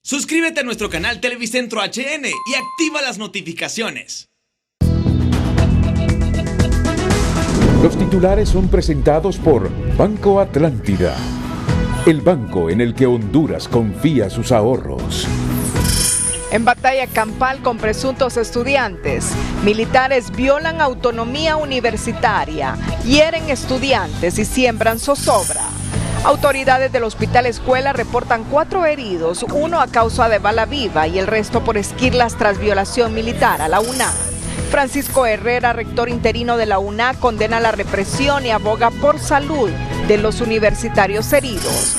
Suscríbete a nuestro canal Televicentro HN y activa las notificaciones. Los titulares son presentados por Banco Atlántida, el banco en el que Honduras confía sus ahorros. En batalla campal con presuntos estudiantes, militares violan autonomía universitaria, hieren estudiantes y siembran zozobra. Autoridades del Hospital Escuela reportan 4 heridos, 1 a causa de bala viva y el resto por esquirlas tras violación militar a la UNA. Francisco Herrera, rector interino de la UNA, condena la represión y aboga por salud de los universitarios heridos.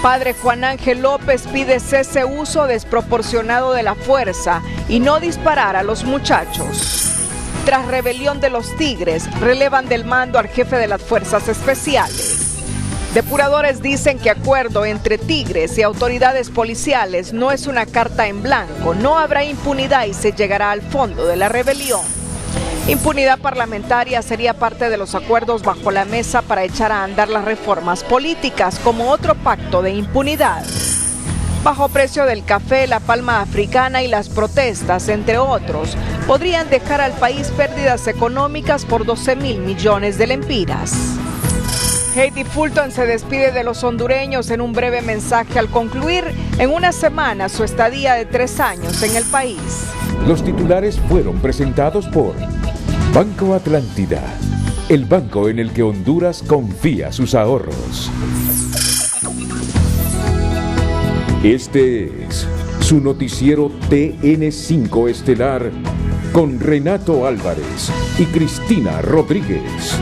Padre Juan Ángel López pide cese uso desproporcionado de la fuerza y no disparar a los muchachos. Tras rebelión de los Tigres, relevan del mando al jefe de las fuerzas especiales. Depuradores dicen que acuerdo entre Tigres y autoridades policiales no es una carta en blanco, no habrá impunidad y se llegará al fondo de la rebelión. Impunidad parlamentaria sería parte de los acuerdos bajo la mesa para echar a andar las reformas políticas como otro pacto de impunidad. Bajo precio del café, la palma africana y las protestas, entre otros, podrían dejar al país pérdidas económicas por 12.000 millones de lempiras. Heidi Fulton se despide de los hondureños en un breve mensaje al concluir en una semana su estadía de 3 años en el país. Los titulares fueron presentados por Banco Atlántida, el banco en el que Honduras confía sus ahorros. Este es su noticiero TN5 Estelar con Renato Álvarez y Cristina Rodríguez.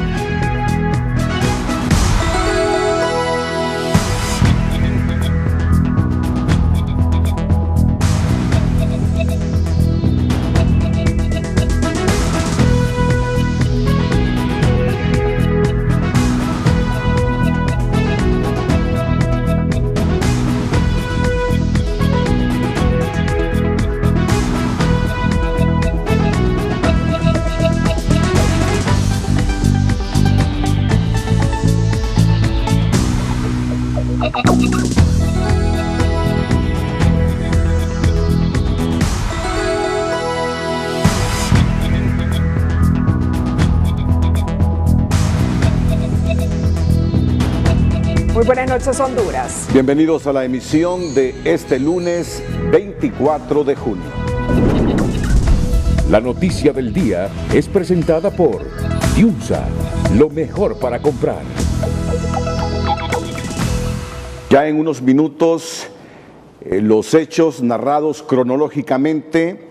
Muy buenas noches, Honduras. Bienvenidos a la emisión de este lunes 24 de junio. La noticia del día es presentada por Diunsa, lo mejor para comprar. Ya en unos minutos, los hechos narrados cronológicamente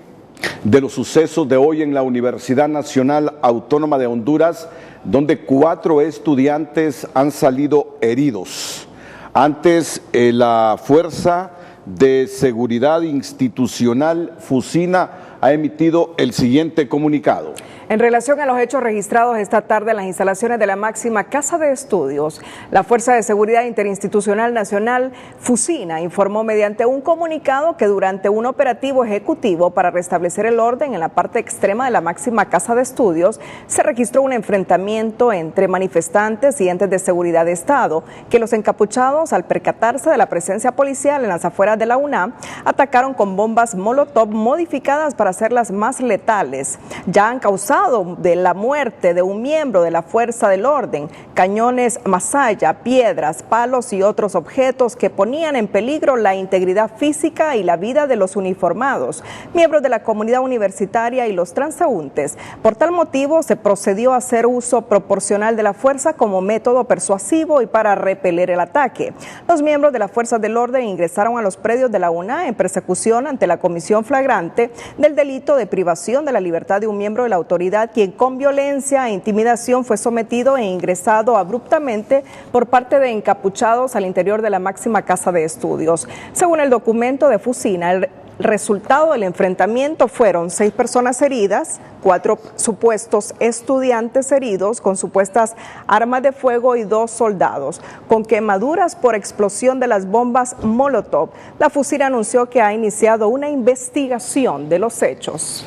de los sucesos de hoy en la Universidad Nacional Autónoma de Honduras, donde 4 estudiantes han salido heridos. Antes, la Fuerza de Seguridad Institucional, FUSINA, ha emitido el siguiente comunicado. En relación a los hechos registrados esta tarde en las instalaciones de la máxima Casa de Estudios, la Fuerza de Seguridad Interinstitucional Nacional, FUSINA, informó mediante un comunicado que durante un operativo ejecutivo para restablecer el orden en la parte extrema de la máxima Casa de Estudios, se registró un enfrentamiento entre manifestantes y entes de seguridad de Estado, que los encapuchados, al percatarse de la presencia policial en las afueras de la UNAM, atacaron con bombas Molotov modificadas para hacerlas más letales. Ya han causado de la muerte de un miembro de la fuerza del orden, cañones masaya, piedras, palos y otros objetos que ponían en peligro la integridad física y la vida de los uniformados, miembros de la comunidad universitaria y los transeúntes. Por tal motivo, se procedió a hacer uso proporcional de la fuerza como método persuasivo y para repeler el ataque. Los miembros de las fuerzas del orden ingresaron a los predios de la UNA en persecución ante la comisión flagrante del delito de privación de la libertad de un miembro de la autoridad, quien con violencia e intimidación fue sometido e ingresado abruptamente por parte de encapuchados al interior de la máxima Casa de Estudios. Según el documento de FUSINA, el resultado del enfrentamiento fueron 6 personas heridas, 4 supuestos estudiantes heridos con supuestas armas de fuego y 2 soldados con quemaduras por explosión de las bombas Molotov. La FUSINA anunció que ha iniciado una investigación de los hechos.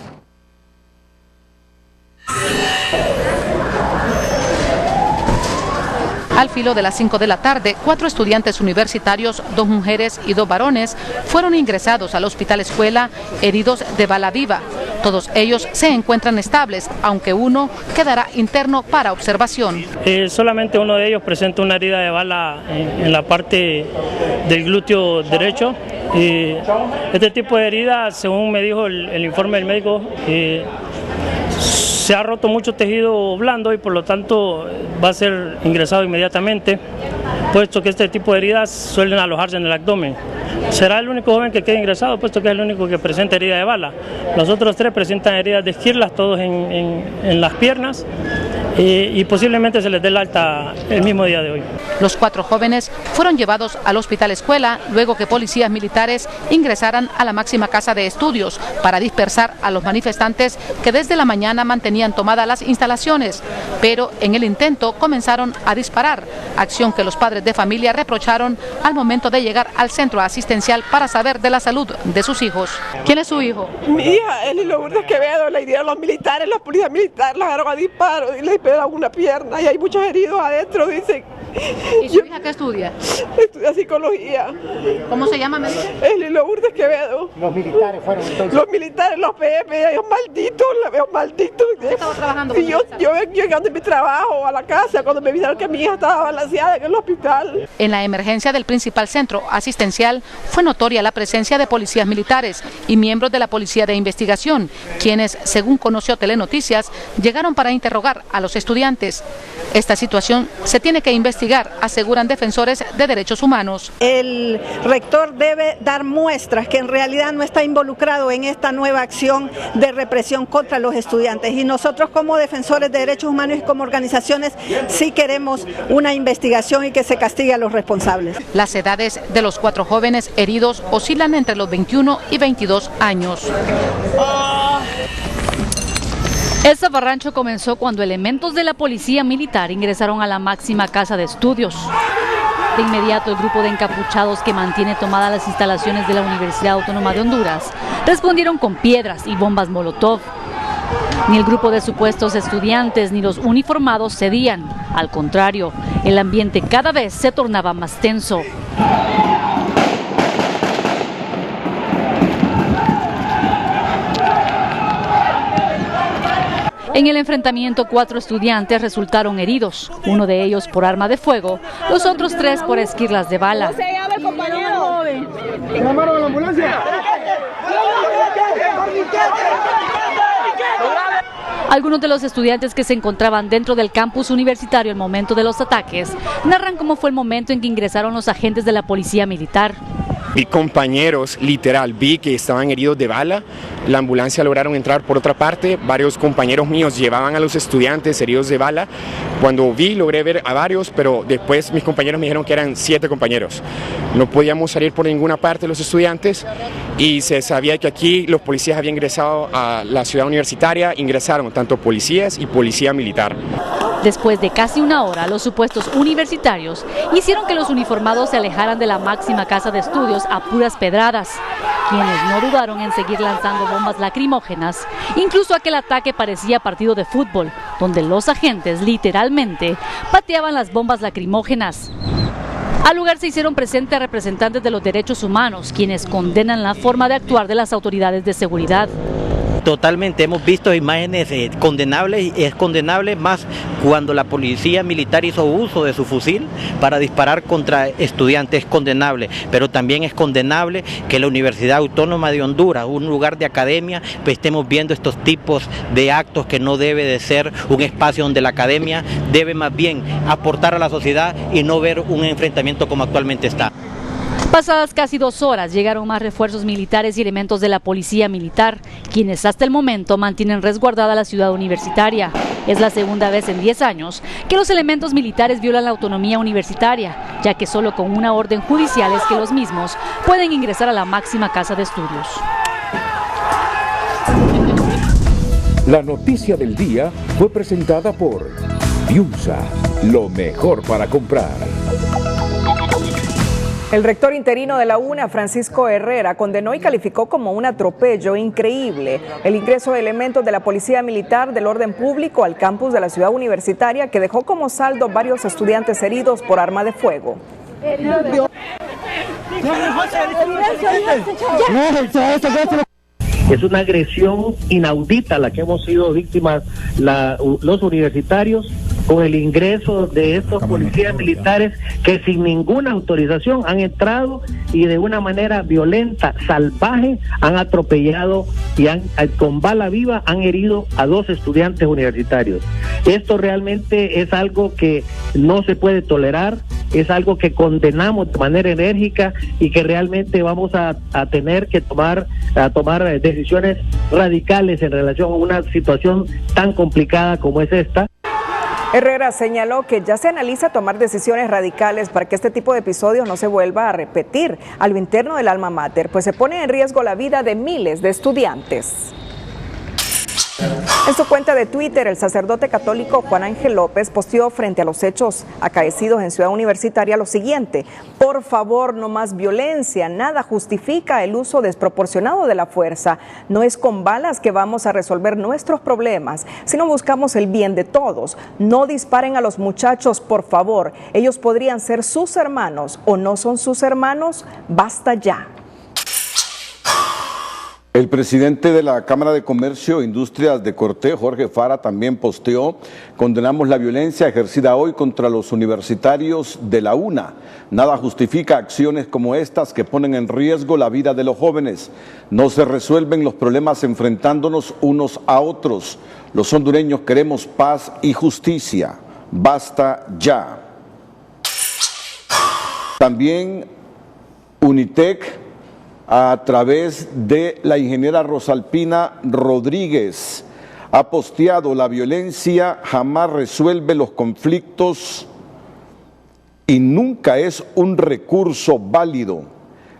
Al filo de las 5 de la tarde, 4 estudiantes universitarios, 2 mujeres y 2 varones, fueron ingresados al hospital escuela heridos de bala viva. Todos ellos se encuentran estables, aunque uno quedará interno para observación. Solamente uno de ellos presenta una herida de bala en la parte del glúteo derecho. Este tipo de herida, según me dijo el informe del médico, se ha roto mucho tejido blando y por lo tanto va a ser ingresado inmediatamente, puesto que este tipo de heridas suelen alojarse en el abdomen. Será el único joven que quede ingresado, puesto que es el único que presenta herida de bala. Los otros 3 presentan heridas de esquirlas, todos en las piernas, y posiblemente se les dé el alta el mismo día de hoy. Los 4 jóvenes fueron llevados al hospital escuela luego que policías militares ingresaran a la máxima casa de estudios para dispersar a los manifestantes que desde la mañana mantenían tomadas las instalaciones, pero en el intento comenzaron a disparar, acción que los padres de familia reprocharon al momento de llegar al centro asistencial para saber de la salud de sus hijos. ¿Quién es su hijo? Mi hija, Eli Lourdes Quevedo, la hirieron los militares, la policía militar, la agarraron a disparos y le dispararon una pierna y hay muchos heridos adentro, dicen. ¿Y su hija qué estudia? Estudia psicología. ¿Cómo se llama? Eli Lourdes Quevedo. Los militares fueron entonces. Los militares, los PM, ellos malditos, la veo malditos. ¿Usted estaba trabajando? Y yo llegando de mi trabajo a la casa cuando me avisaron que mi hija estaba balanceada en el hospital. En la emergencia del principal centro asistencial fue notoria la presencia de policías militares y miembros de la Policía de Investigación, quienes, según conoció Telenoticias, llegaron para interrogar a los estudiantes. Esta situación se tiene que investigar, aseguran defensores de derechos humanos. El rector debe dar muestras que en realidad no está involucrado en esta nueva acción de represión contra los estudiantes, y nosotros como defensores de derechos humanos y como organizaciones sí queremos una investigación y que se castigue a los responsables. Las edades de los 4 jóvenes heridos oscilan entre los 21 y 22 años. El zafarrancho comenzó cuando elementos de la policía militar ingresaron a la máxima casa de estudios. De inmediato, el grupo de encapuchados que mantiene tomadas las instalaciones de la Universidad Autónoma de Honduras respondieron con piedras y bombas molotov. Ni el grupo de supuestos estudiantes ni los uniformados cedían. Al contrario, el ambiente cada vez se tornaba más tenso. En el enfrentamiento, 4 estudiantes resultaron heridos, uno de ellos por arma de fuego, los otros 3 por esquirlas de bala. ¿Cómo se llama el compañero joven? ¡Llamaron a la ambulancia! Algunos de los estudiantes que se encontraban dentro del campus universitario al momento de los ataques narran cómo fue el momento en que ingresaron los agentes de la policía militar. Vi compañeros, literal, vi que estaban heridos de bala, la ambulancia lograron entrar por otra parte, varios compañeros míos llevaban a los estudiantes heridos de bala, cuando vi logré ver a varios, pero después mis compañeros me dijeron que eran 7 compañeros. No podíamos salir por ninguna parte los estudiantes y se sabía que aquí los policías habían ingresado a la ciudad universitaria, ingresaron tanto policías y policía militar. Después de casi una hora, los supuestos universitarios hicieron que los uniformados se alejaran de la máxima casa de estudios a puras pedradas, quienes no dudaron en seguir lanzando bombas lacrimógenas. Incluso aquel ataque parecía partido de fútbol, donde los agentes literalmente pateaban las bombas lacrimógenas. Al lugar se hicieron presentes representantes de los derechos humanos, quienes condenan la forma de actuar de las autoridades de seguridad. Totalmente, hemos visto imágenes condenables, y es condenable más cuando la policía militar hizo uso de su fusil para disparar contra estudiantes, es condenable, pero también es condenable que la Universidad Autónoma de Honduras, un lugar de academia, pues estemos viendo estos tipos de actos que no debe de ser un espacio donde la academia debe más bien aportar a la sociedad y no ver un enfrentamiento como actualmente está. Pasadas casi 2 horas llegaron más refuerzos militares y elementos de la policía militar, quienes hasta el momento mantienen resguardada la ciudad universitaria. Es la segunda vez en 10 años que los elementos militares violan la autonomía universitaria, ya que solo con una orden judicial es que los mismos pueden ingresar a la máxima casa de estudios. La noticia del día fue presentada por Piunza, lo mejor para comprar. El rector interino de la UNA, Francisco Herrera, condenó y calificó como un atropello increíble el ingreso de elementos de la Policía Militar del Orden Público al campus de la ciudad universitaria, que dejó como saldo varios estudiantes heridos por arma de fuego. Es una agresión inaudita la que hemos sido víctimas los universitarios, con el ingreso de estos policías militares que sin ninguna autorización han entrado y de una manera violenta, salvaje, han atropellado y con bala viva han herido a 2 estudiantes universitarios. Esto realmente es algo que no se puede tolerar, es algo que condenamos de manera enérgica y que realmente vamos a tener que tomar decisiones radicales en relación a una situación tan complicada como es esta. Herrera señaló que ya se analiza tomar decisiones radicales para que este tipo de episodios no se vuelva a repetir a lo interno del alma mater, pues se pone en riesgo la vida de miles de estudiantes. En su cuenta de Twitter, el sacerdote católico Juan Ángel López posteó frente a los hechos acaecidos en Ciudad Universitaria lo siguiente: por favor, no más violencia, nada justifica el uso desproporcionado de la fuerza. No es con balas que vamos a resolver nuestros problemas, sino buscamos el bien de todos. No disparen a los muchachos, por favor. Ellos podrían ser sus hermanos o no son sus hermanos. Basta ya. El presidente de la Cámara de Comercio e Industrias de Corté, Jorge Fara, también posteó: condenamos la violencia ejercida hoy contra los universitarios de la UNA. Nada justifica acciones como estas que ponen en riesgo la vida de los jóvenes. No se resuelven los problemas enfrentándonos unos a otros. Los hondureños queremos paz y justicia. Basta ya. También Unitec, a través de la ingeniera Rosalpina Rodríguez, ha posteado: la violencia jamás resuelve los conflictos y nunca es un recurso válido.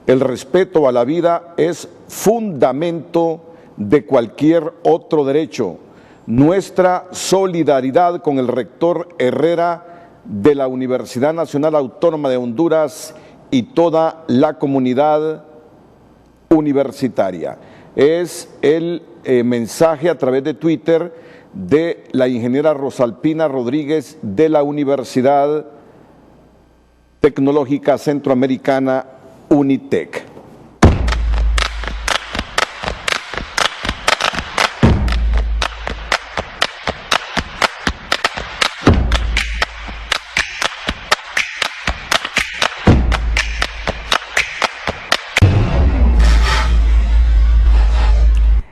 El respeto a la vida es fundamento de cualquier otro derecho. Nuestra solidaridad con el rector Herrera de la Universidad Nacional Autónoma de Honduras y toda la comunidad universitaria. Es el mensaje a través de Twitter de la ingeniera Rosalpina Rodríguez de la Universidad Tecnológica Centroamericana, Unitec.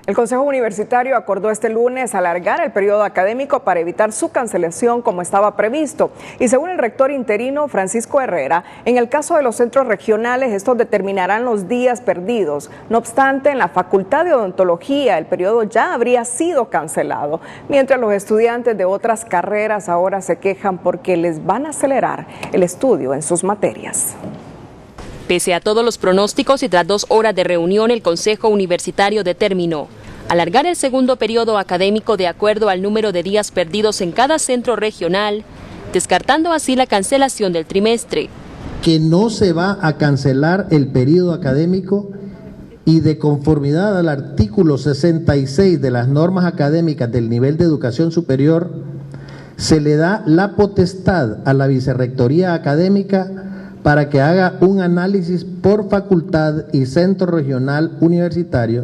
El Consejo Universitario acordó este lunes alargar el periodo académico para evitar su cancelación como estaba previsto. Y según el rector interino Francisco Herrera, en el caso de los centros regionales, estos determinarán los días perdidos. No obstante, en la Facultad de Odontología el periodo ya habría sido cancelado, mientras los estudiantes de otras carreras ahora se quejan porque les van a acelerar el estudio en sus materias. Pese a todos los pronósticos y tras 2 horas de reunión, el Consejo Universitario determinó alargar el segundo periodo académico de acuerdo al número de días perdidos en cada centro regional, descartando así la cancelación del trimestre. Que no se va a cancelar el periodo académico y, de conformidad al artículo 66 de las normas académicas del nivel de educación superior, se le da la potestad a la Vicerrectoría Académica para que haga un análisis por facultad y centro regional universitario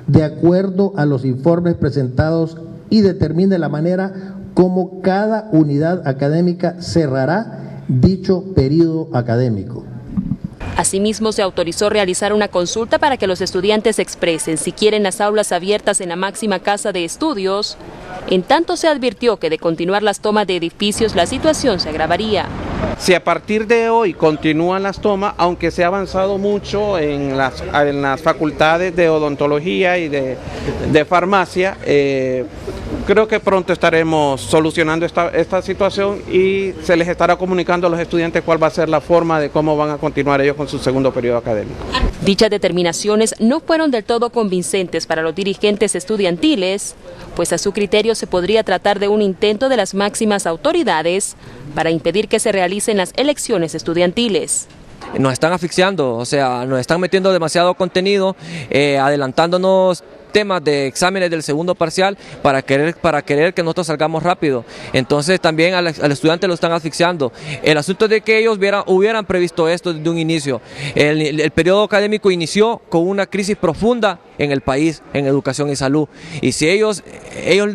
de acuerdo a los informes presentados y determine la manera como cada unidad académica cerrará dicho periodo académico. Asimismo, se autorizó realizar una consulta para que los estudiantes expresen si quieren las aulas abiertas en la máxima casa de estudios. En tanto, se advirtió que de continuar las tomas de edificios, la situación se agravaría. Si a partir de hoy continúan las tomas, aunque se ha avanzado mucho en las facultades de odontología y de farmacia, creo que pronto estaremos solucionando esta situación y se les estará comunicando a los estudiantes cuál va a ser la forma de cómo van a continuar ellos con su segundo periodo académico. Dichas determinaciones no fueron del todo convincentes para los dirigentes estudiantiles, pues a su criterio se podría tratar de un intento de las máximas autoridades para impedir que se realicen las elecciones estudiantiles. nos están asfixiando, o sea, nos están metiendo demasiado contenido, adelantándonos temas de exámenes del segundo parcial para querer que nosotros salgamos rápido. Entonces también al estudiante lo están asfixiando. El asunto es de que ellos hubieran previsto esto desde un inicio. El periodo académico inició con una crisis profunda en el país, en educación y salud. Y si ellos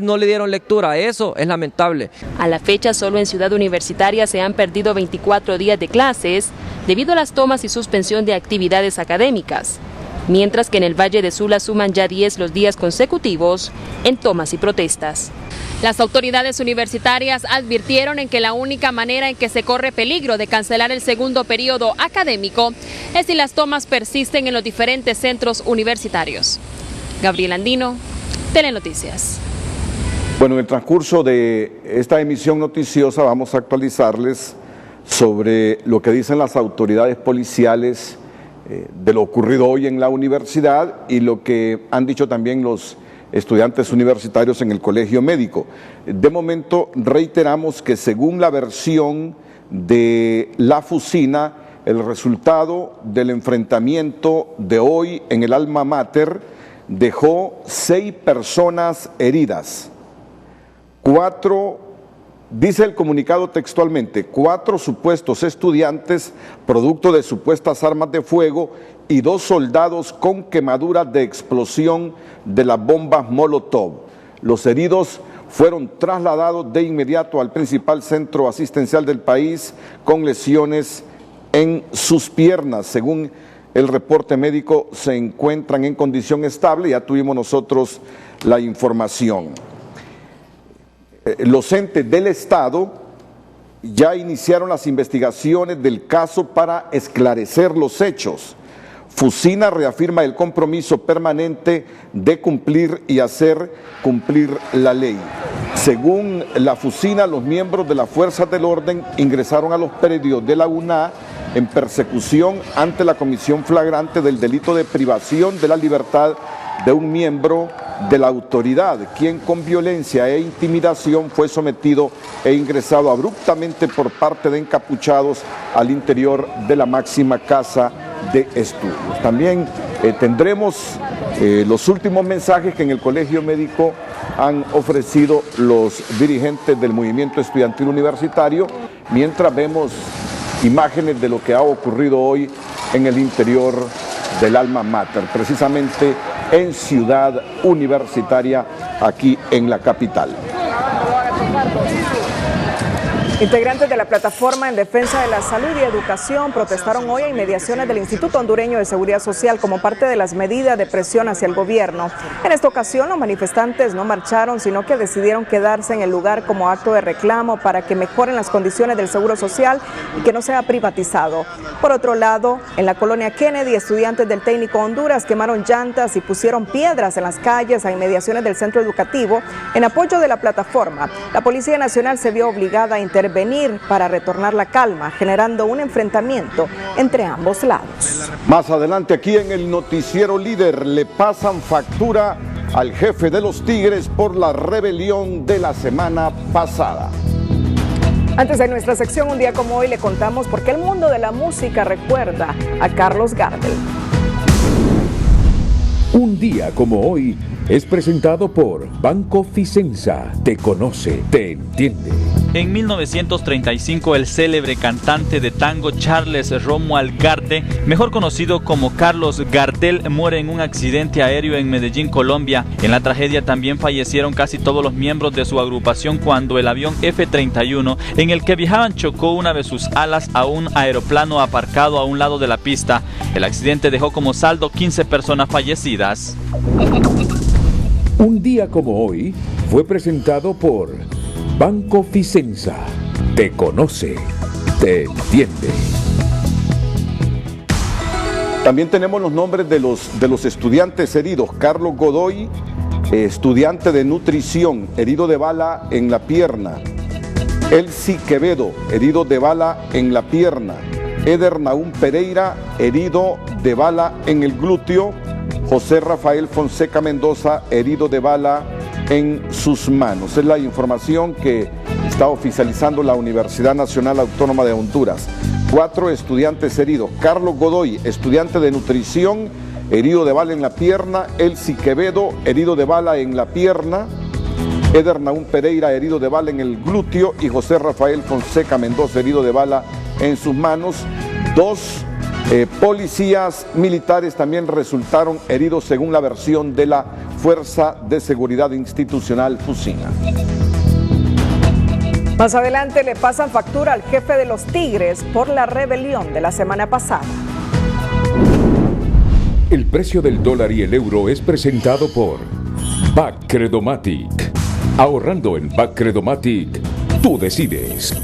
no le dieron lectura a eso, es lamentable. A la fecha, solo en Ciudad Universitaria se han perdido 24 días de clases debido a las tomas y suspensión de actividades académicas, mientras que en el Valle de Sula suman ya 10 los días consecutivos en tomas y protestas. Las autoridades universitarias advirtieron en que la única manera en que se corre peligro de cancelar el segundo periodo académico es si las tomas persisten en los diferentes centros universitarios. Gabriel Andino, Telenoticias. Bueno, en el transcurso de esta emisión noticiosa vamos a actualizarles sobre lo que dicen las autoridades policiales de lo ocurrido hoy en la universidad y lo que han dicho también los estudiantes universitarios en el colegio médico. De momento reiteramos que según la versión de la Fusina, el resultado del enfrentamiento de hoy en el alma mater dejó 6 personas heridas, 4, dice el comunicado textualmente, 4 supuestos estudiantes producto de supuestas armas de fuego y 2 soldados con quemaduras de explosión de las bombas Molotov. Los heridos fueron trasladados de inmediato al principal centro asistencial del país con lesiones en sus piernas. Según el reporte médico, se encuentran en condición estable. Ya tuvimos nosotros la información. Los entes del Estado ya iniciaron las investigaciones del caso para esclarecer los hechos. Fusina reafirma el compromiso permanente de cumplir y hacer cumplir la ley. Según la Fusina, los miembros de las fuerzas del orden ingresaron a los predios de la UNA en persecución ante la comisión flagrante del delito de privación de la libertad de un miembro de la autoridad, quien con violencia e intimidación fue sometido e ingresado abruptamente por parte de encapuchados al interior de la máxima casa de estudios. También tendremos los últimos mensajes que en el colegio médico han ofrecido los dirigentes del movimiento estudiantil universitario, mientras vemos imágenes de lo que ha ocurrido hoy en el interior del alma mater, precisamente en Ciudad Universitaria, aquí en la capital. Integrantes de la Plataforma en Defensa de la Salud y Educación protestaron hoy a inmediaciones del Instituto Hondureño de Seguridad Social como parte de las medidas de presión hacia el gobierno. En esta ocasión, los manifestantes no marcharon, sino que decidieron quedarse en el lugar como acto de reclamo para que mejoren las condiciones del seguro social y que no sea privatizado. Por otro lado, en la colonia Kennedy, estudiantes del Técnico Honduras quemaron llantas y pusieron piedras en las calles a inmediaciones del centro educativo en apoyo de la plataforma. La Policía Nacional se vio obligada a intervenir para retornar la calma, generando un enfrentamiento entre ambos lados. Más adelante aquí en el noticiero líder, le pasan factura al jefe de los Tigres por la rebelión de la semana pasada. Antes de nuestra sección, un día como hoy, le contamos por qué el mundo de la música recuerda a Carlos Gardel. Un día como hoy es presentado por Banco Ficenza. Te conoce, te entiende. En 1935, el célebre cantante de tango Charles Romuald Gardel, mejor conocido como Carlos Gardel, muere en un accidente aéreo en Medellín, Colombia. En la tragedia también fallecieron casi todos los miembros de su agrupación cuando el avión F-31 en el que viajaban chocó una de sus alas a un aeroplano aparcado a un lado de la pista. El accidente dejó como saldo 15 personas fallecidas. Un día como hoy fue presentado por Banco Ficenza. Te conoce, te entiende. También tenemos los nombres de los estudiantes heridos. Carlos Godoy, estudiante de nutrición, herido de bala en la pierna. Elsie Quevedo, herido de bala en la pierna. Eder Naum Pereira, herido de bala en el glúteo. José Rafael Fonseca Mendoza, herido de bala en sus manos. Es la información que está está oficializando la Universidad Nacional Autónoma de Honduras. 4 estudiantes heridos. Carlos Godoy, estudiante de nutrición, herido de bala en la pierna. Elsie Quevedo, herido de bala en la pierna. Eder Naún Pereira, herido de bala en el glúteo. Y José Rafael Fonseca Mendoza, herido de bala en sus manos. 2 policías militares también resultaron heridos según la versión de la Fuerza de Seguridad Institucional Fusina. Más adelante le pasan factura al jefe de los Tigres por la rebelión de la semana pasada. El precio del dólar y el euro es presentado por Bacredomatic. Ahorrando en Bacredomatic, tú decides.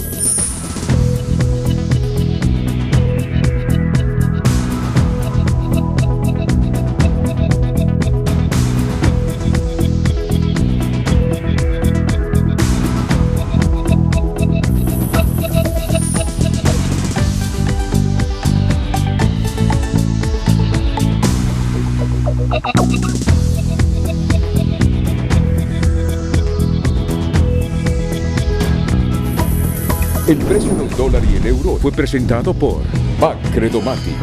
El precio del dólar y el euro fue presentado por Bacredomatic.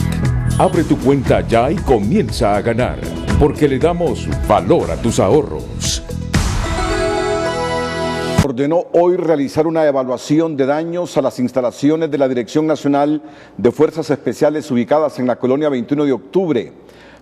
Abre tu cuenta ya y comienza a ganar, porque le damos valor a tus ahorros. Ordenó hoy realizar una evaluación de daños a las instalaciones de la Dirección Nacional de Fuerzas Especiales ubicadas en la colonia 21 de octubre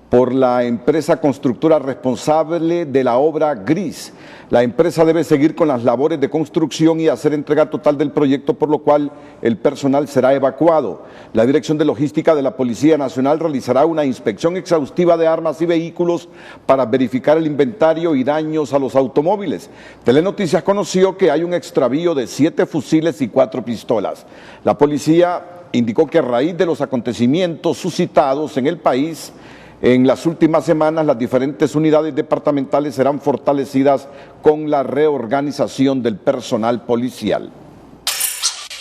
por la empresa constructora responsable de la obra Gris. La empresa debe seguir con las labores de construcción y hacer entrega total del proyecto, por lo cual el personal será evacuado. La Dirección de Logística de la Policía Nacional realizará una inspección exhaustiva de armas y vehículos para verificar el inventario y daños a los automóviles. Telenoticias conoció que hay un extravío de 7 fusiles y 4 pistolas. La policía indicó que a raíz de los acontecimientos suscitados en el país, en las últimas semanas, las diferentes unidades departamentales serán fortalecidas con la reorganización del personal policial.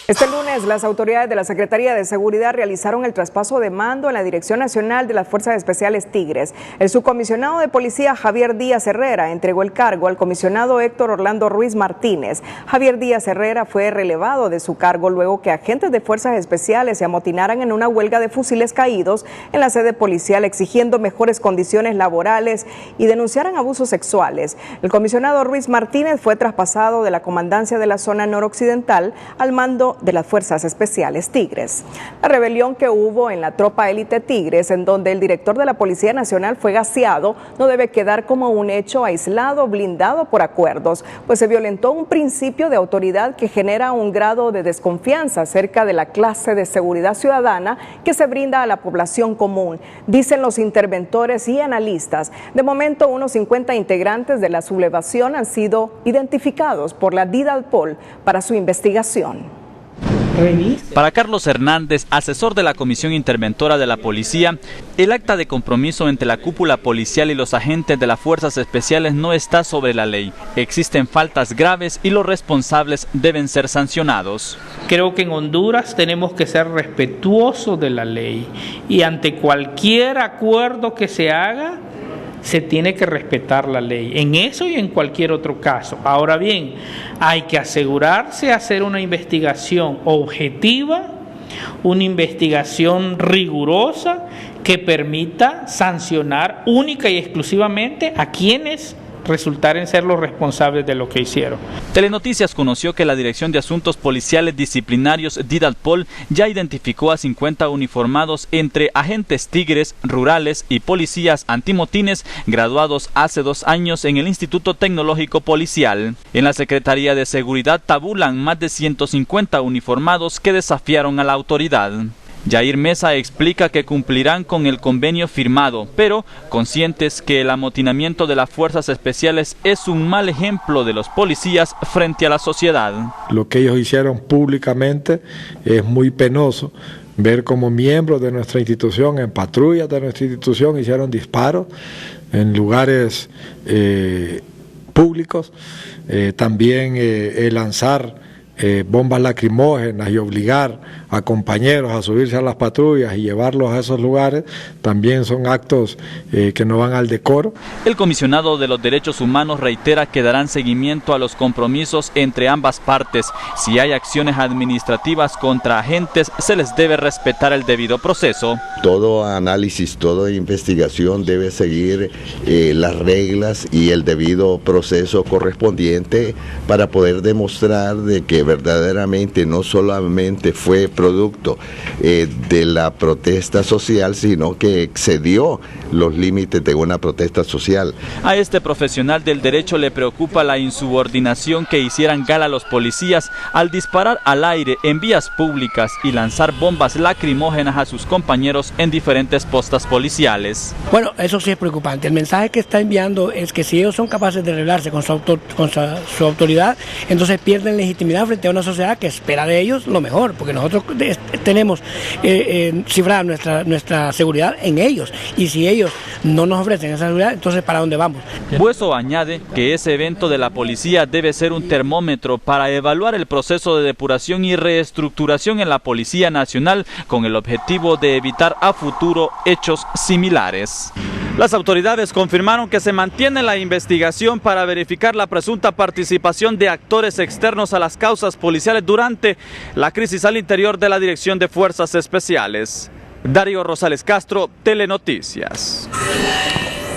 Este lunes, las autoridades de la Secretaría de Seguridad realizaron el traspaso de mando en la Dirección Nacional de las Fuerzas Especiales Tigres. El subcomisionado de policía Javier Díaz Herrera entregó el cargo al comisionado Héctor Orlando Ruiz Martínez. Javier Díaz Herrera fue relevado de su cargo luego que agentes de Fuerzas Especiales se amotinaran en una huelga de fusiles caídos en la sede policial exigiendo mejores condiciones laborales y denunciaran abusos sexuales. El comisionado Ruiz Martínez fue traspasado de la comandancia de la zona noroccidental al mando de las Fuerzas Especiales Tigres. La rebelión que hubo en la tropa élite Tigres, en donde el director de la Policía Nacional fue gaseado, no debe quedar como un hecho aislado, blindado por acuerdos, pues se violentó un principio de autoridad que genera un grado de desconfianza acerca de la clase de seguridad ciudadana que se brinda a la población común, dicen los interventores y analistas. De momento, unos 50 integrantes de la sublevación han sido identificados por la DIDALPOL para su investigación. Para Carlos Hernández, asesor de la Comisión Interventora de la Policía, el acta de compromiso entre la cúpula policial y los agentes de las Fuerzas Especiales no está sobre la ley. Existen faltas graves y los responsables deben ser sancionados. Creo que en Honduras tenemos que ser respetuosos de la ley y ante cualquier acuerdo que se haga, se tiene que respetar la ley, en eso y en cualquier otro caso. Ahora bien, hay que asegurarse de hacer una investigación objetiva, una investigación rigurosa que permita sancionar única y exclusivamente a quienes resultaren ser los responsables de lo que hicieron. Telenoticias conoció que la Dirección de Asuntos Policiales Disciplinarios DIDALPOL ya identificó a 50 uniformados entre agentes tigres, rurales y policías antimotines graduados hace 2 años en el Instituto Tecnológico Policial. En la Secretaría de Seguridad tabulan más de 150 uniformados que desafiaron a la autoridad. Yair Mesa explica que cumplirán con el convenio firmado, pero conscientes que el amotinamiento de las Fuerzas Especiales es un mal ejemplo de los policías frente a la sociedad. Lo que ellos hicieron públicamente es muy penoso. Ver como miembros de nuestra institución, en patrullas de nuestra institución, hicieron disparos en lugares públicos, también lanzar bombas lacrimógenas y obligar a compañeros a subirse a las patrullas y llevarlos a esos lugares, también son actos que no van al decoro. El comisionado de los derechos humanos reitera que darán seguimiento a los compromisos entre ambas partes. Si hay acciones administrativas contra agentes, se les debe respetar el debido proceso. Todo análisis, toda investigación debe seguir las reglas y el debido proceso correspondiente para poder demostrar de que verdaderamente no solamente fue producto de la protesta social, sino que excedió los límites de una protesta social. A este profesional del derecho le preocupa la insubordinación que hicieran gala los policías al disparar al aire en vías públicas y lanzar bombas lacrimógenas a sus compañeros en diferentes postas policiales. Bueno, eso sí es preocupante. El mensaje que está enviando es que si ellos son capaces de rebelarse con su autoridad, entonces pierden legitimidad frente a una sociedad que espera de ellos lo mejor, porque nosotros tenemos cifrada nuestra seguridad en ellos, y si ellos no nos ofrecen esa seguridad, entonces ¿para dónde vamos? Bueso añade que ese evento de la policía debe ser un termómetro para evaluar el proceso de depuración y reestructuración en la Policía Nacional con el objetivo de evitar a futuro hechos similares. Las autoridades confirmaron que se mantiene la investigación para verificar la presunta participación de actores externos a las causas policiales durante la crisis al interior de la Dirección de Fuerzas Especiales. Darío Rosales Castro, Telenoticias.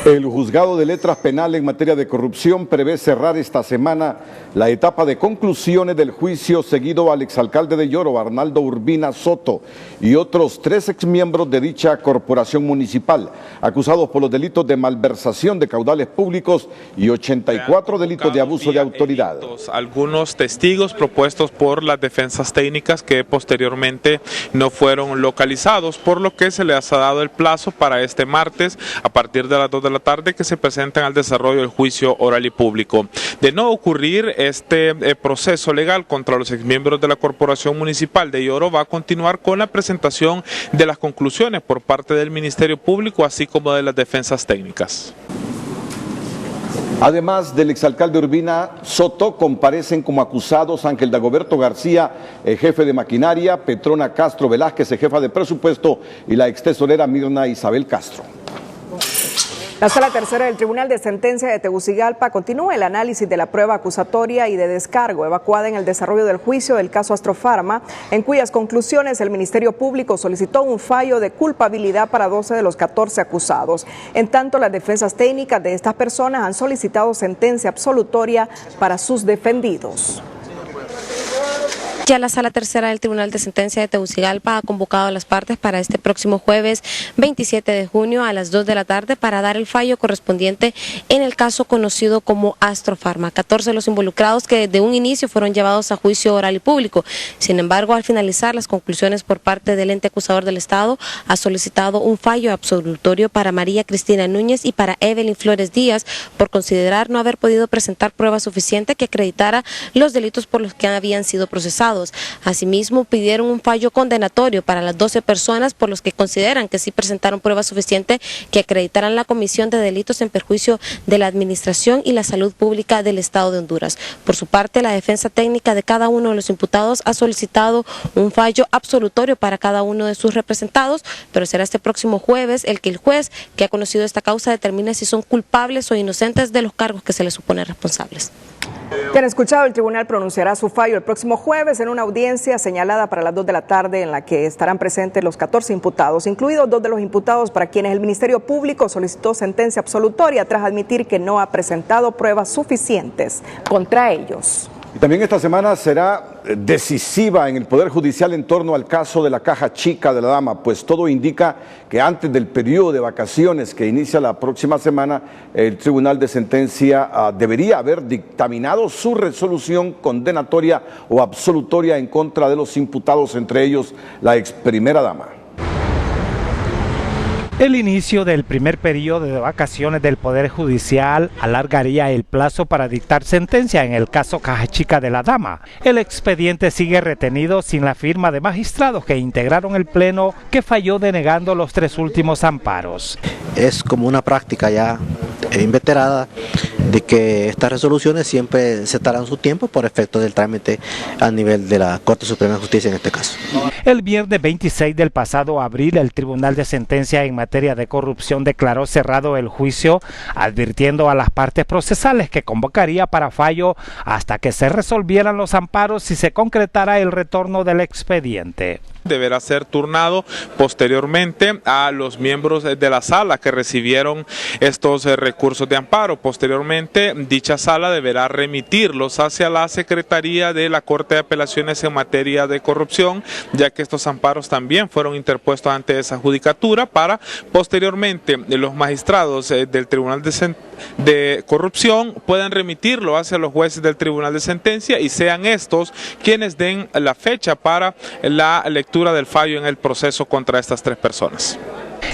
El juzgado de letras penales en materia de corrupción prevé cerrar esta semana la etapa de conclusiones del juicio seguido al exalcalde de Yoro, Arnaldo Urbina Soto, y otros 3 exmiembros de dicha corporación municipal, acusados por los delitos de malversación de caudales públicos y 84 delitos de abuso de autoridad. Algunos testigos propuestos por las defensas técnicas que posteriormente no fueron localizados, por lo que se les ha dado el plazo para este martes a partir de las 2 de la tarde que se presenten al desarrollo del juicio oral y público. De no ocurrir este proceso legal contra los exmiembros de la Corporación Municipal de Yoro, va a continuar con la presentación de las conclusiones por parte del Ministerio Público, así como de las defensas técnicas. Además del exalcalde Urbina Soto, comparecen como acusados Ángel Dagoberto García, jefe de maquinaria, Petrona Castro Velázquez, jefa de presupuesto, y la ex tesorera Mirna Isabel Castro. La Sala Tercera del Tribunal de Sentencia de Tegucigalpa continúa el análisis de la prueba acusatoria y de descargo evacuada en el desarrollo del juicio del caso Astrofarma, en cuyas conclusiones el Ministerio Público solicitó un fallo de culpabilidad para 12 de los 14 acusados. En tanto, las defensas técnicas de estas personas han solicitado sentencia absolutoria para sus defendidos. Ya la Sala Tercera del Tribunal de Sentencia de Tegucigalpa ha convocado a las partes para este próximo jueves 27 de junio a las 2 de la tarde para dar el fallo correspondiente en el caso conocido como Astrofarma. 14 de los involucrados que de un inicio fueron llevados a juicio oral y público. Sin embargo, al finalizar las conclusiones por parte del ente acusador del Estado, ha solicitado un fallo absolutorio para María Cristina Núñez y para Evelyn Flores Díaz por considerar no haber podido presentar prueba suficiente que acreditara los delitos por los que habían sido procesados. Asimismo, pidieron un fallo condenatorio para las 12 personas por los que consideran que sí presentaron prueba suficiente que acreditaran la comisión de delitos en perjuicio de la administración y la salud pública del Estado de Honduras. Por su parte, la defensa técnica de cada uno de los imputados ha solicitado un fallo absolutorio para cada uno de sus representados, pero será este próximo jueves el que el juez que ha conocido esta causa determine si son culpables o inocentes de los cargos que se les suponen responsables. Ya han escuchado, el tribunal pronunciará su fallo el próximo jueves en una audiencia señalada para las 2 de la tarde en la que estarán presentes los 14 imputados, incluidos 2 de los imputados para quienes el Ministerio Público solicitó sentencia absolutoria tras admitir que no ha presentado pruebas suficientes contra ellos. Y también esta semana será decisiva en el Poder Judicial en torno al caso de la Caja Chica de la Dama, pues todo indica que antes del periodo de vacaciones que inicia la próxima semana, el Tribunal de Sentencia debería haber dictaminado su resolución condenatoria o absolutoria en contra de los imputados, entre ellos la ex primera dama. El inicio del primer periodo de vacaciones del Poder Judicial alargaría el plazo para dictar sentencia en el caso Caja Chica de la Dama. El expediente sigue retenido sin la firma de magistrados que integraron el pleno que falló denegando los 3 últimos amparos. Es como una práctica ya inveterada de que estas resoluciones siempre se tardan su tiempo por efecto del trámite a nivel de la Corte Suprema de Justicia en este caso. El viernes 26 del pasado abril, el Tribunal de Sentencia en materia de corrupción declaró cerrado el juicio, advirtiendo a las partes procesales que convocaría para fallo hasta que se resolvieran los amparos y se concretara el retorno del expediente. Deberá ser turnado posteriormente a los miembros de la sala que recibieron estos recursos de amparo. Posteriormente, dicha sala deberá remitirlos hacia la Secretaría de la Corte de Apelaciones en materia de corrupción, ya que estos amparos también fueron interpuestos ante esa judicatura para posteriormente los magistrados del Tribunal de Corrupción puedan remitirlo hacia los jueces del Tribunal de Sentencia y sean estos quienes den la fecha para la lectura del fallo en el proceso contra estas 3 personas.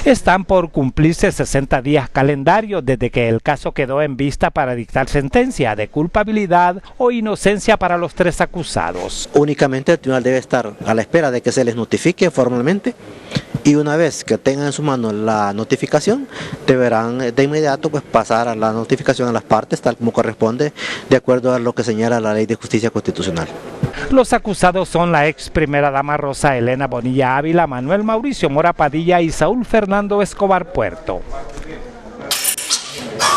Están por cumplirse 60 días calendario desde que el caso quedó en vista para dictar sentencia de culpabilidad o inocencia para los 3 acusados. Únicamente el tribunal debe estar a la espera de que se les notifique formalmente y una vez que tengan en su mano la notificación deberán de inmediato pasar a la notificación a las partes tal como corresponde de acuerdo a lo que señala la Ley de Justicia Constitucional. Los acusados son la ex primera dama Rosa Elena Bonilla Ávila, Manuel Mauricio Mora Padilla y Saúl Fernando Escobar Puerto.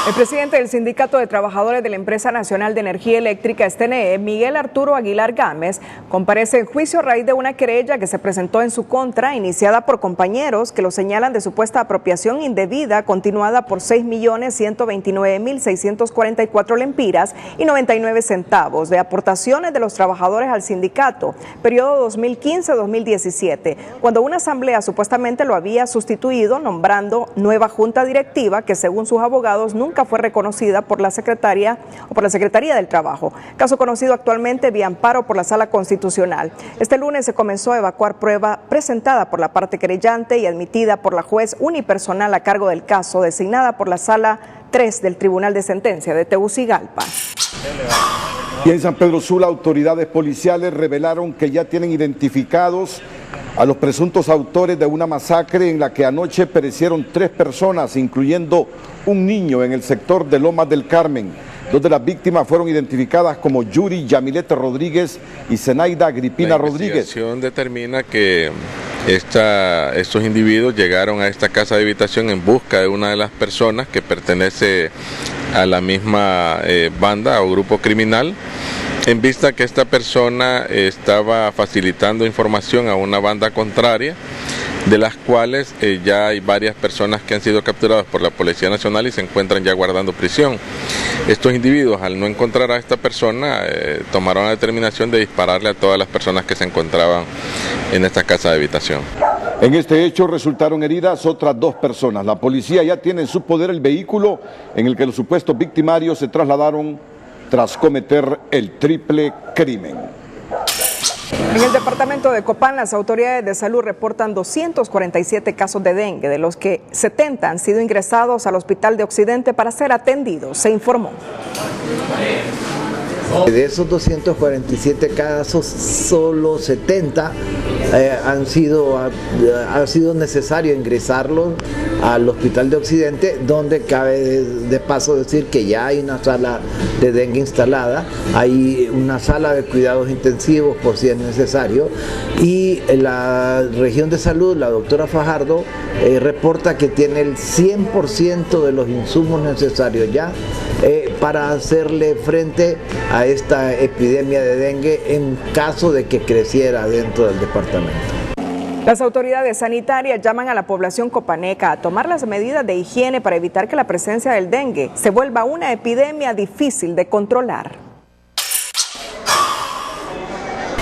El presidente del Sindicato de Trabajadores de la Empresa Nacional de Energía Eléctrica, STNE, Miguel Arturo Aguilar Gámez, comparece en juicio a raíz de una querella que se presentó en su contra, iniciada por compañeros que lo señalan de supuesta apropiación indebida continuada por 6.129.644 lempiras y 99 centavos de aportaciones de los trabajadores al sindicato, periodo 2015-2017, cuando una asamblea supuestamente lo había sustituido nombrando nueva junta directiva que según sus abogados nunca fue reconocida por la Secretaría del Trabajo, caso conocido actualmente vía amparo por la Sala Constitucional. Este lunes se comenzó a evacuar prueba presentada por la parte querellante y admitida por la juez unipersonal a cargo del caso, designada por la Sala 3 del Tribunal de Sentencia de Tegucigalpa. Y en San Pedro Sula, autoridades policiales revelaron que ya tienen identificados a los presuntos autores de una masacre en la que anoche perecieron 3 personas, incluyendo un niño en el sector de Lomas del Carmen. 2 de las víctimas fueron identificadas como Yuri Yamilete Rodríguez y Zenaida Agripina Rodríguez. La investigación determina que estos individuos llegaron a esta casa de habitación en busca de una de las personas que pertenece a la misma banda o grupo criminal, en vista que esta persona estaba facilitando información a una banda contraria, de las cuales ya hay varias personas que han sido capturadas por la Policía Nacional y se encuentran ya guardando prisión. Estos individuos, al no encontrar a esta persona, tomaron la determinación de dispararle a todas las personas que se encontraban en esta casa de habitación. En este hecho resultaron heridas otras 2 personas. La policía ya tiene en su poder el vehículo en el que los supuestos victimarios se trasladaron tras cometer el triple crimen. En el departamento de Copán, las autoridades de salud reportan 247 casos de dengue, de los que 70 han sido ingresados al Hospital de Occidente para ser atendidos, se informó. De esos 247 casos, solo 70 ha sido necesario ingresarlos al Hospital de Occidente, donde cabe de paso decir que ya hay una sala de dengue instalada, hay una sala de cuidados intensivos por si es necesario, y la región de salud, la doctora Fajardo, reporta que tiene el 100% de los insumos necesarios ya para hacerle frente a esta epidemia de dengue en caso de que creciera dentro del departamento. Las autoridades sanitarias llaman a la población copaneca a tomar las medidas de higiene para evitar que la presencia del dengue se vuelva una epidemia difícil de controlar.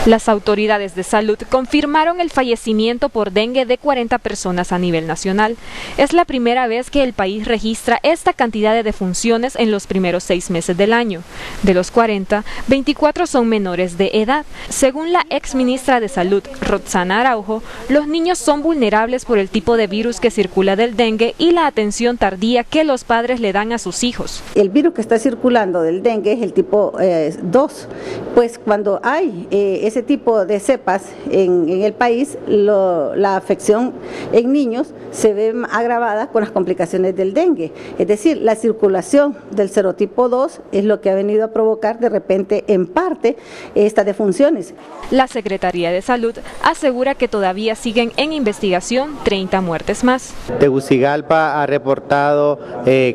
Las autoridades de salud confirmaron el fallecimiento por dengue de 40 personas a nivel nacional. Es la primera vez que el país registra esta cantidad de defunciones en los primeros 6 meses del año. De los 40, 24 son menores de edad. Según la exministra de Salud, Roxana Araujo, los niños son vulnerables por el tipo de virus que circula del dengue y la atención tardía que los padres le dan a sus hijos. El virus que está circulando del dengue es el tipo 2, pues cuando hay ese tipo de cepas en el país, la afección en niños se ve agravada con las complicaciones del dengue. Es decir, la circulación del serotipo 2 es lo que ha venido a provocar de repente en parte estas defunciones. La Secretaría de Salud asegura que todavía siguen en investigación 30 muertes más. Tegucigalpa ha reportado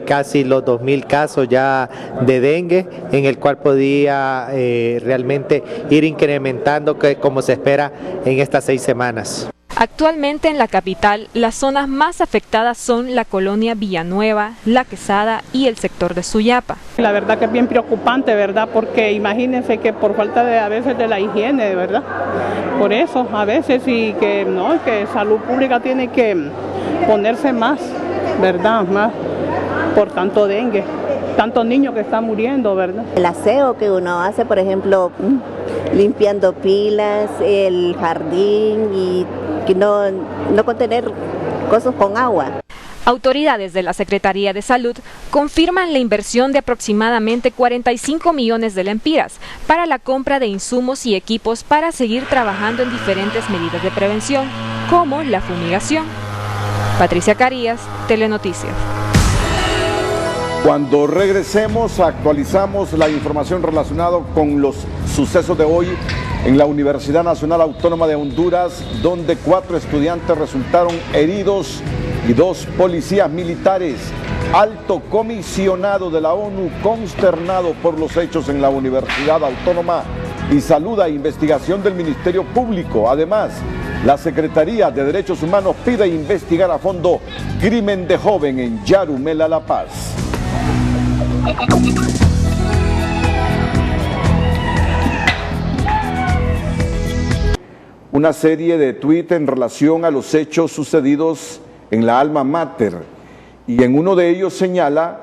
casi los 2.000 casos ya de dengue, en el cual podía realmente ir incrementando como se espera en estas 6 semanas. Actualmente en la capital, las zonas más afectadas son la colonia Villanueva, La Quesada y el sector de Suyapa. La verdad que es bien preocupante, ¿verdad? Porque imagínense que por falta a veces de la higiene, ¿verdad? Por eso a veces y que no, que salud pública tiene que ponerse más, ¿verdad? Más por tanto dengue, tantos niños que están muriendo, ¿verdad? El aseo que uno hace, por ejemplo, limpiando pilas, el jardín y que no contener cosas con agua. Autoridades de la Secretaría de Salud confirman la inversión de aproximadamente 45 millones de lempiras para la compra de insumos y equipos para seguir trabajando en diferentes medidas de prevención, como la fumigación. Patricia Carías, Telenoticias. Cuando regresemos, actualizamos la información relacionada con los sucesos de hoy en la Universidad Nacional Autónoma de Honduras, donde 4 estudiantes resultaron heridos y 2 policías militares. Alto comisionado de la ONU consternado por los hechos en la Universidad Autónoma y saluda investigación del Ministerio Público. Además, la Secretaría de Derechos Humanos pide investigar a fondo crimen de joven en Yarumela, La Paz. Una serie de tuits en relación a los hechos sucedidos en la Alma Mater, y en uno de ellos señala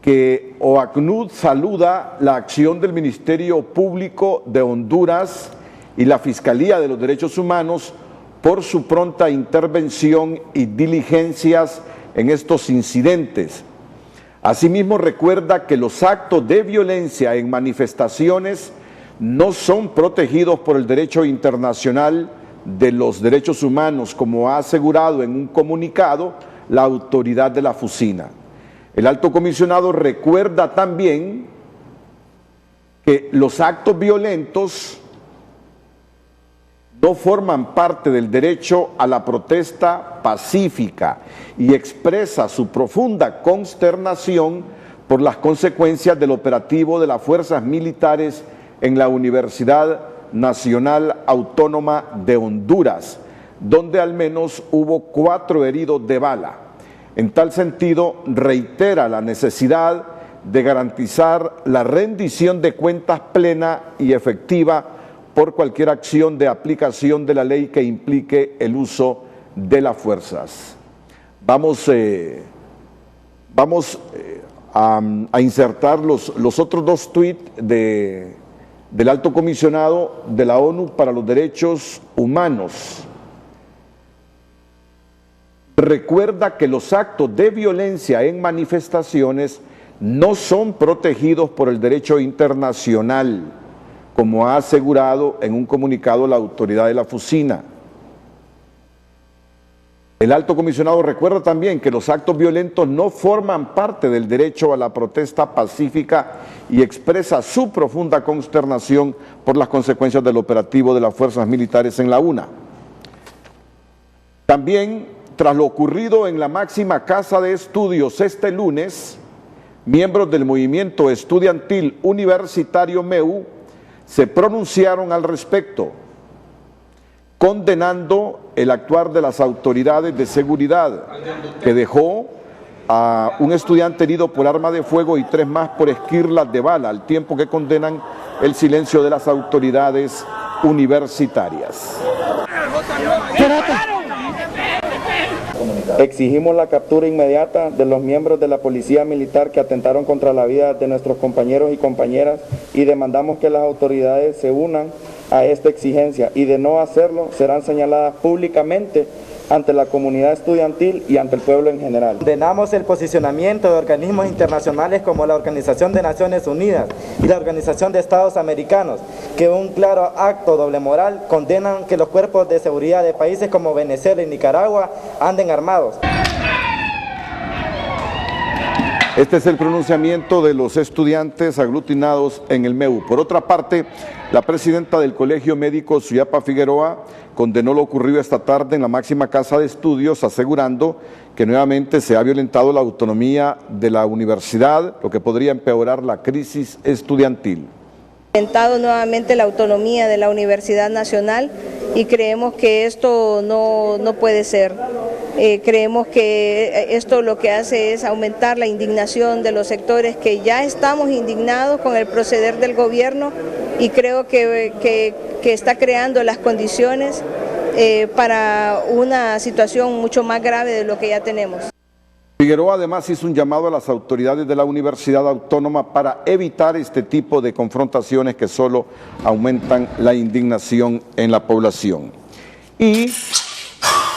que OACNUD saluda la acción del Ministerio Público de Honduras y la Fiscalía de los Derechos Humanos por su pronta intervención y diligencias en estos incidentes. Asimismo, recuerda que los actos de violencia en manifestaciones no son protegidos por el derecho internacional de los derechos humanos, como ha asegurado en un comunicado la autoridad de la FUSINA. El alto comisionado recuerda también que los actos violentos no forman parte del derecho a la protesta pacífica y expresa su profunda consternación por las consecuencias del operativo de las fuerzas militares en la Universidad Nacional Autónoma de Honduras, donde al menos hubo 4 heridos de bala. En tal sentido, reitera la necesidad de garantizar la rendición de cuentas plena y efectiva por cualquier acción de aplicación de la ley que implique el uso de las fuerzas. Vamos a insertar los otros 2 tuits del alto comisionado de la ONU para los Derechos Humanos. Recuerda que los actos de violencia en manifestaciones no son protegidos por el derecho internacional, como ha asegurado en un comunicado la autoridad de la FUSINA. El alto comisionado recuerda también que los actos violentos no forman parte del derecho a la protesta pacífica y expresa su profunda consternación por las consecuencias del operativo de las fuerzas militares en la UNA. También, tras lo ocurrido en la máxima casa de estudios este lunes, miembros del movimiento estudiantil universitario MEU se pronunciaron al respecto, condenando el actuar de las autoridades de seguridad, que dejó a un estudiante herido por arma de fuego y 3 más por esquirlas de bala, al tiempo que condenan el silencio de las autoridades universitarias. Exigimos la captura inmediata de los miembros de la policía militar que atentaron contra la vida de nuestros compañeros y compañeras y demandamos que las autoridades se unan a esta exigencia y de no hacerlo serán señaladas públicamente ante la comunidad estudiantil y ante el pueblo en general. Condenamos el posicionamiento de organismos internacionales como la Organización de Naciones Unidas y la Organización de Estados Americanos, que un claro acto doble moral condenan que los cuerpos de seguridad de países como Venezuela y Nicaragua anden armados. Este es el pronunciamiento de los estudiantes aglutinados en el MEU. Por otra parte, la presidenta del Colegio Médico Suyapa Figueroa condenó lo ocurrido esta tarde en la máxima casa de estudios, asegurando que nuevamente se ha violentado la autonomía de la universidad, lo que podría empeorar la crisis estudiantil. Violentado nuevamente la autonomía de la Universidad Nacional y creemos que esto no puede ser. Creemos que esto lo que hace es aumentar la indignación de los sectores que ya estamos indignados con el proceder del gobierno y creo que está creando las condiciones para una situación mucho más grave de lo que ya tenemos. Figueroa además hizo un llamado a las autoridades de la Universidad Autónoma para evitar este tipo de confrontaciones que solo aumentan la indignación en la población. Y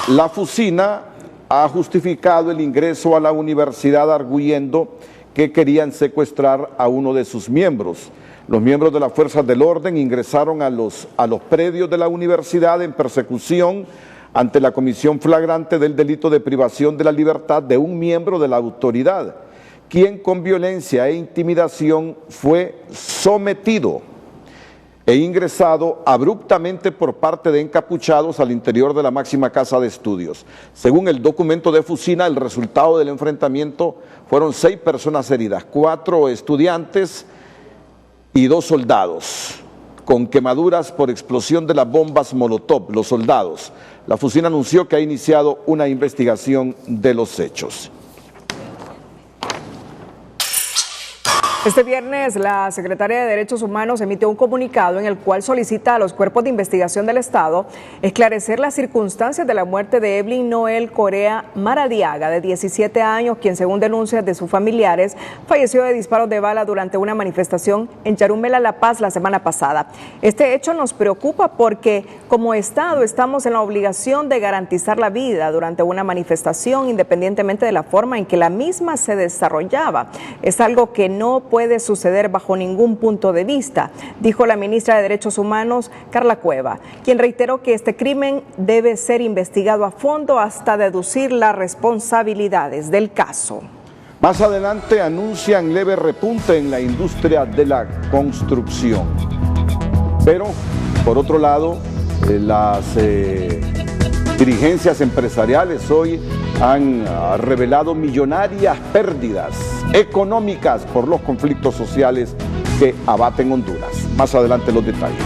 la Fusina ha justificado el ingreso a la universidad arguyendo que querían secuestrar a uno de sus miembros. Los miembros de las fuerzas del orden ingresaron a los predios de la universidad en persecución ante la comisión flagrante del delito de privación de la libertad de un miembro de la autoridad, quien con violencia e intimidación fue sometido e ingresado abruptamente por parte de encapuchados al interior de la máxima casa de estudios. Según el documento de Fusina, el resultado del enfrentamiento fueron 6 personas heridas, 4 estudiantes y 2 soldados, con quemaduras por explosión de las bombas Molotov, los soldados. La Fusina anunció que ha iniciado una investigación de los hechos. Este viernes, la Secretaría de Derechos Humanos emitió un comunicado en el cual solicita a los cuerpos de investigación del Estado esclarecer las circunstancias de la muerte de Evelyn Noel Corea Maradiaga, de 17 años, quien, según denuncias de sus familiares, falleció de disparos de bala durante una manifestación en Charumela, La Paz, la semana pasada. Este hecho nos preocupa porque, como Estado, estamos en la obligación de garantizar la vida durante una manifestación, independientemente de la forma en que la misma se desarrollaba. Es algo que no puede suceder bajo ningún punto de vista, dijo la ministra de Derechos Humanos, Carla Cueva, quien reiteró que este crimen debe ser investigado a fondo hasta deducir las responsabilidades del caso. Más adelante anuncian leve repunte en la industria de la construcción. Pero, por otro lado, las dirigencias empresariales hoy han revelado millonarias pérdidas económicas por los conflictos sociales que abaten Honduras. Más adelante los detalles.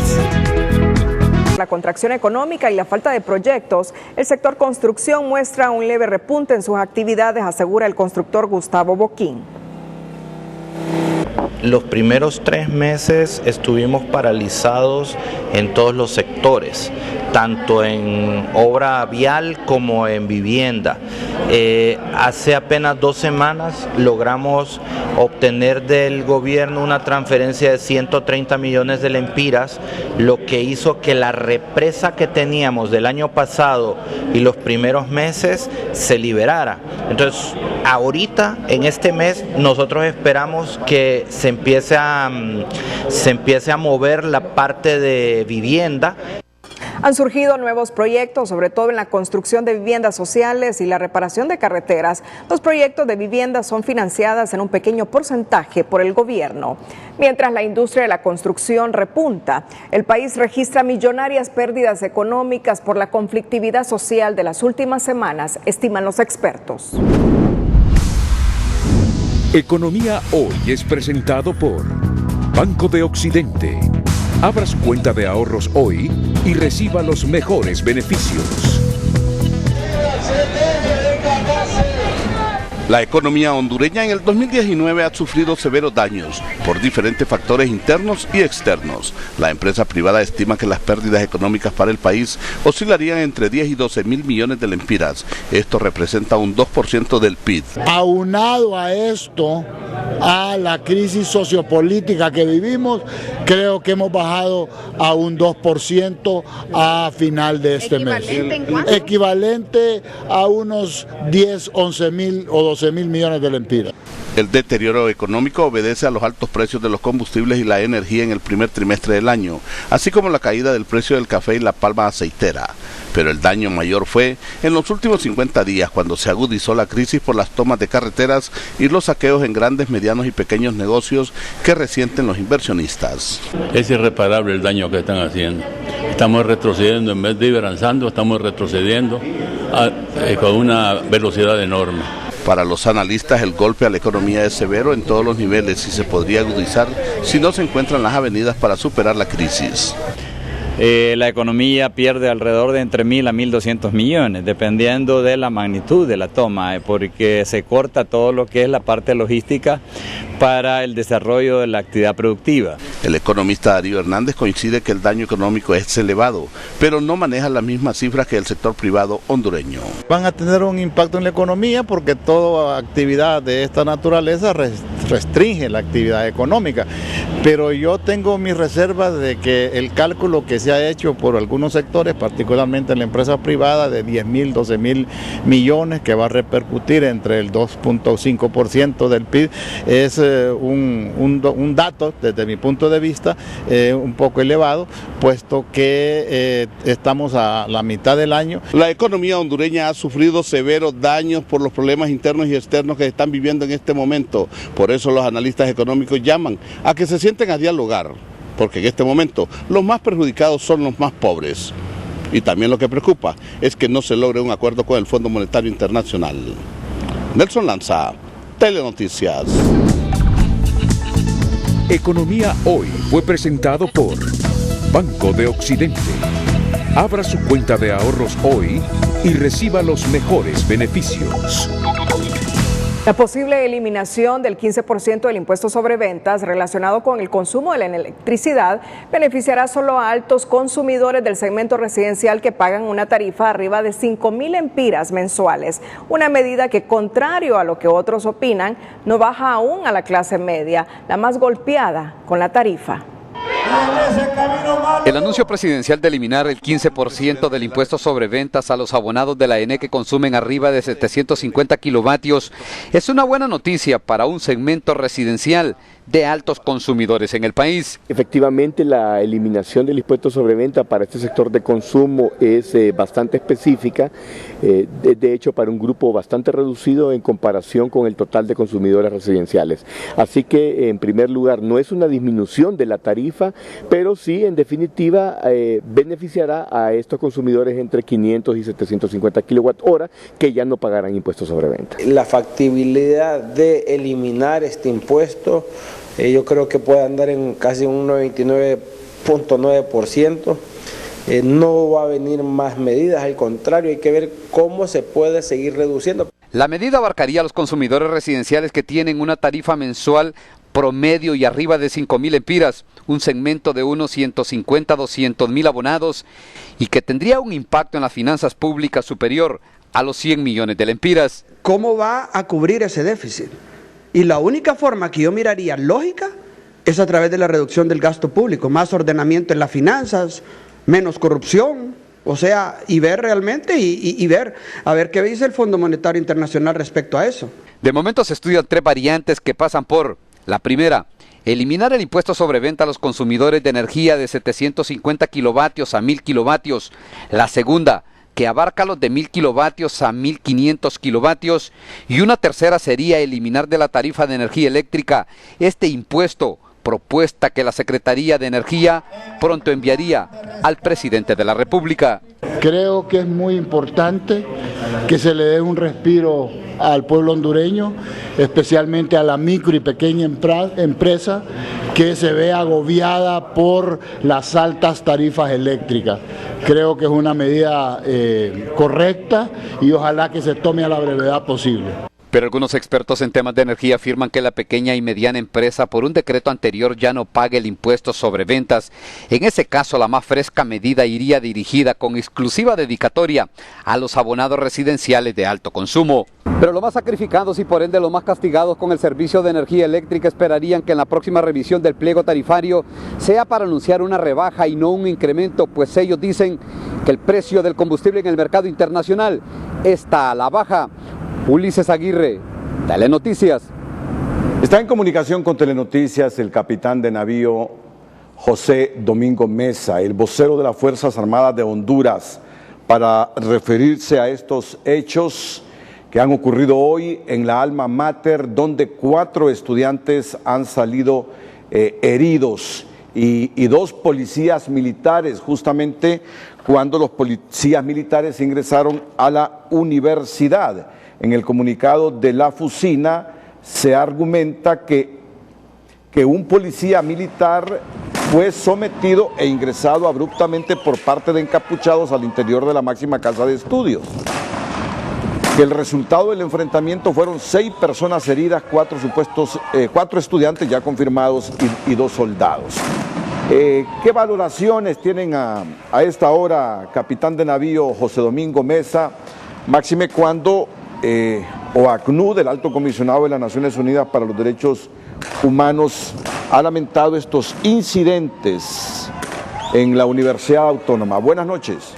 La contracción económica y la falta de proyectos, el sector construcción muestra un leve repunte en sus actividades, asegura el constructor Gustavo Boquín. Los primeros 3 meses estuvimos paralizados en todos los sectores, tanto en obra vial como en vivienda. Hace apenas 2 semanas logramos obtener del gobierno una transferencia de 130 millones de lempiras, lo que hizo que la represa que teníamos del año pasado y los primeros meses se liberara. Entonces, ahorita, en este mes, nosotros esperamos que se empiece a mover la parte de vivienda. Han surgido nuevos proyectos, sobre todo en la construcción de viviendas sociales y la reparación de carreteras. Los proyectos de vivienda son financiadas en un pequeño porcentaje por el gobierno. Mientras la industria de la construcción repunta, el país registra millonarias pérdidas económicas por la conflictividad social de las últimas semanas, estiman los expertos. Economía Hoy es presentado por Banco de Occidente. Abra su cuenta de ahorros hoy y reciba los mejores beneficios. La economía hondureña en el 2019 ha sufrido severos daños por diferentes factores internos y externos. La empresa privada estima que las pérdidas económicas para el país oscilarían entre 10 y 12 mil millones de lempiras. Esto representa un 2% del PIB. Aunado a esto, a la crisis sociopolítica que vivimos, creo que hemos bajado a un 2% a final de este mes. Equivalente a unos 10, 11 mil o 12 mil millones de lempiras. El deterioro económico obedece a los altos precios de los combustibles y la energía en el primer trimestre del año, así como la caída del precio del café y la palma aceitera. Pero el daño mayor fue en los últimos 50 días, cuando se agudizó la crisis por las tomas de carreteras y los saqueos en grandes, medianos y pequeños negocios que resienten los inversionistas. Es irreparable el daño que están haciendo. Estamos retrocediendo, en vez de ir avanzando, estamos retrocediendo con una velocidad enorme. Para los analistas, el golpe a la economía es severo en todos los niveles y se podría agudizar si no se encuentran las avenidas para superar la crisis. La economía pierde alrededor de entre 1.000 a 1.200 millones, dependiendo de la magnitud de la toma, porque se corta todo lo que es la parte logística para el desarrollo de la actividad productiva. El economista Darío Hernández coincide que el daño económico es elevado, pero no maneja las mismas cifras que el sector privado hondureño. Van a tener un impacto en la economía porque toda actividad de esta naturaleza restringe la actividad económica, pero yo tengo mis reservas de que el cálculo que se ha hecho por algunos sectores, particularmente en la empresa privada, de 10.000, 12.000 millones, que va a repercutir entre el 2.5% del PIB, es un dato, desde mi punto de vista, un poco elevado, puesto que estamos a la mitad del año. La economía hondureña ha sufrido severos daños por los problemas internos y externos que se están viviendo en este momento. Por eso los analistas económicos llaman a que se sienten a dialogar, porque en este momento los más perjudicados son los más pobres. Y también lo que preocupa es que no se logre un acuerdo con el Fondo Monetario Internacional. Nelson Lanza, Telenoticias. Economía Hoy fue presentado por Banco de Occidente. Abra su cuenta de ahorros hoy y reciba los mejores beneficios. La posible eliminación del 15% del impuesto sobre ventas relacionado con el consumo de la electricidad beneficiará solo a altos consumidores del segmento residencial que pagan una tarifa arriba de 5.000 lempiras mensuales. Una medida que, contrario a lo que otros opinan, no baja aún a la clase media, la más golpeada con la tarifa. El anuncio presidencial de eliminar el 15% del impuesto sobre ventas a los abonados de la ENE que consumen arriba de 750 kilovatios es una buena noticia para un segmento residencial de altos consumidores en el país. Efectivamente, la eliminación del impuesto sobre venta para este sector de consumo es bastante específica, de hecho para un grupo bastante reducido en comparación con el total de consumidores residenciales. Así que en primer lugar no es una disminución de la tarifa, pero sí en definitiva beneficiará a estos consumidores entre 500 y 750 kWh que ya no pagarán impuestos sobre venta. La factibilidad de eliminar este impuesto yo creo que puede andar en casi un 99.9%. No va a venir más medidas, al contrario, hay que ver cómo se puede seguir reduciendo. La medida abarcaría a los consumidores residenciales que tienen una tarifa mensual promedio y arriba de 5.000 lempiras, un segmento de unos 150 a 200.000 abonados y que tendría un impacto en las finanzas públicas superior a los 100 millones de lempiras. ¿Cómo va a cubrir ese déficit? Y la única forma que yo miraría lógica es a través de la reducción del gasto público, más ordenamiento en las finanzas, menos corrupción, o sea, y ver realmente y ver, a ver qué dice el Fondo Monetario Internacional respecto a eso. De momento se estudian 3 variantes que pasan por: la primera, eliminar el impuesto sobre venta a los consumidores de energía de 750 kilovatios a 1.000 kilovatios. La segunda, que abarca los de 1.000 kilovatios a 1.500 kilovatios. Y una tercera sería eliminar de la tarifa de energía eléctrica este impuesto, propuesta que la Secretaría de Energía pronto enviaría al presidente de la República. Creo que es muy importante que se le dé un respiro al pueblo hondureño, especialmente a la micro y pequeña empresa que se ve agobiada por las altas tarifas eléctricas. Creo que es una medida correcta y ojalá que se tome a la brevedad posible. Pero algunos expertos en temas de energía afirman que la pequeña y mediana empresa por un decreto anterior ya no pague el impuesto sobre ventas. En ese caso, la más fresca medida iría dirigida con exclusiva dedicatoria a los abonados residenciales de alto consumo. Pero los más sacrificados y por ende los más castigados con el servicio de energía eléctrica esperarían que en la próxima revisión del pliego tarifario sea para anunciar una rebaja y no un incremento, pues ellos dicen que el precio del combustible en el mercado internacional está a la baja. Ulises Aguirre, Telenoticias. Está en comunicación con Telenoticias el capitán de navío José Domingo Mesa, el vocero de las Fuerzas Armadas de Honduras, para referirse a estos hechos que han ocurrido hoy en la Alma Mater, donde 4 estudiantes han salido heridos y 2 policías militares, justamente cuando los policías militares ingresaron a la universidad. En el comunicado de la Fusina se argumenta que un policía militar fue sometido e ingresado abruptamente por parte de encapuchados al interior de la máxima casa de estudios. Que el resultado del enfrentamiento fueron 6 personas heridas, 4 estudiantes ya confirmados y 2 soldados. ¿Qué valoraciones tienen a esta hora, capitán de navío José Domingo Mesa, máxime cuando OACNUR, el Alto Comisionado de las Naciones Unidas para los Derechos Humanos, ha lamentado estos incidentes en la Universidad Autónoma? Buenas noches.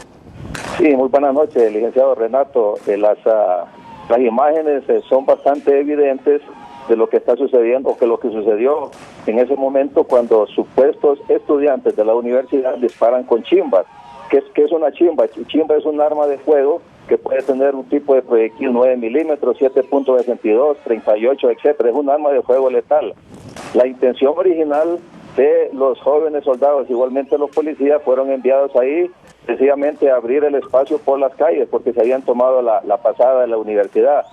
Sí, muy buenas noches, licenciado Renato. Las imágenes son bastante evidentes de lo que está sucediendo, o que lo que sucedió en ese momento cuando supuestos estudiantes de la universidad disparan con chimbas. ¿Qué es una chimba? Chimba es un arma de fuego que puede tener un tipo de proyectil 9 milímetros, 7.62, 38, etcétera. Es un arma de fuego letal. La intención original de los jóvenes soldados, igualmente los policías, fueron enviados ahí sencillamente a abrir el espacio por las calles porque se habían tomado la pasada de la universidad.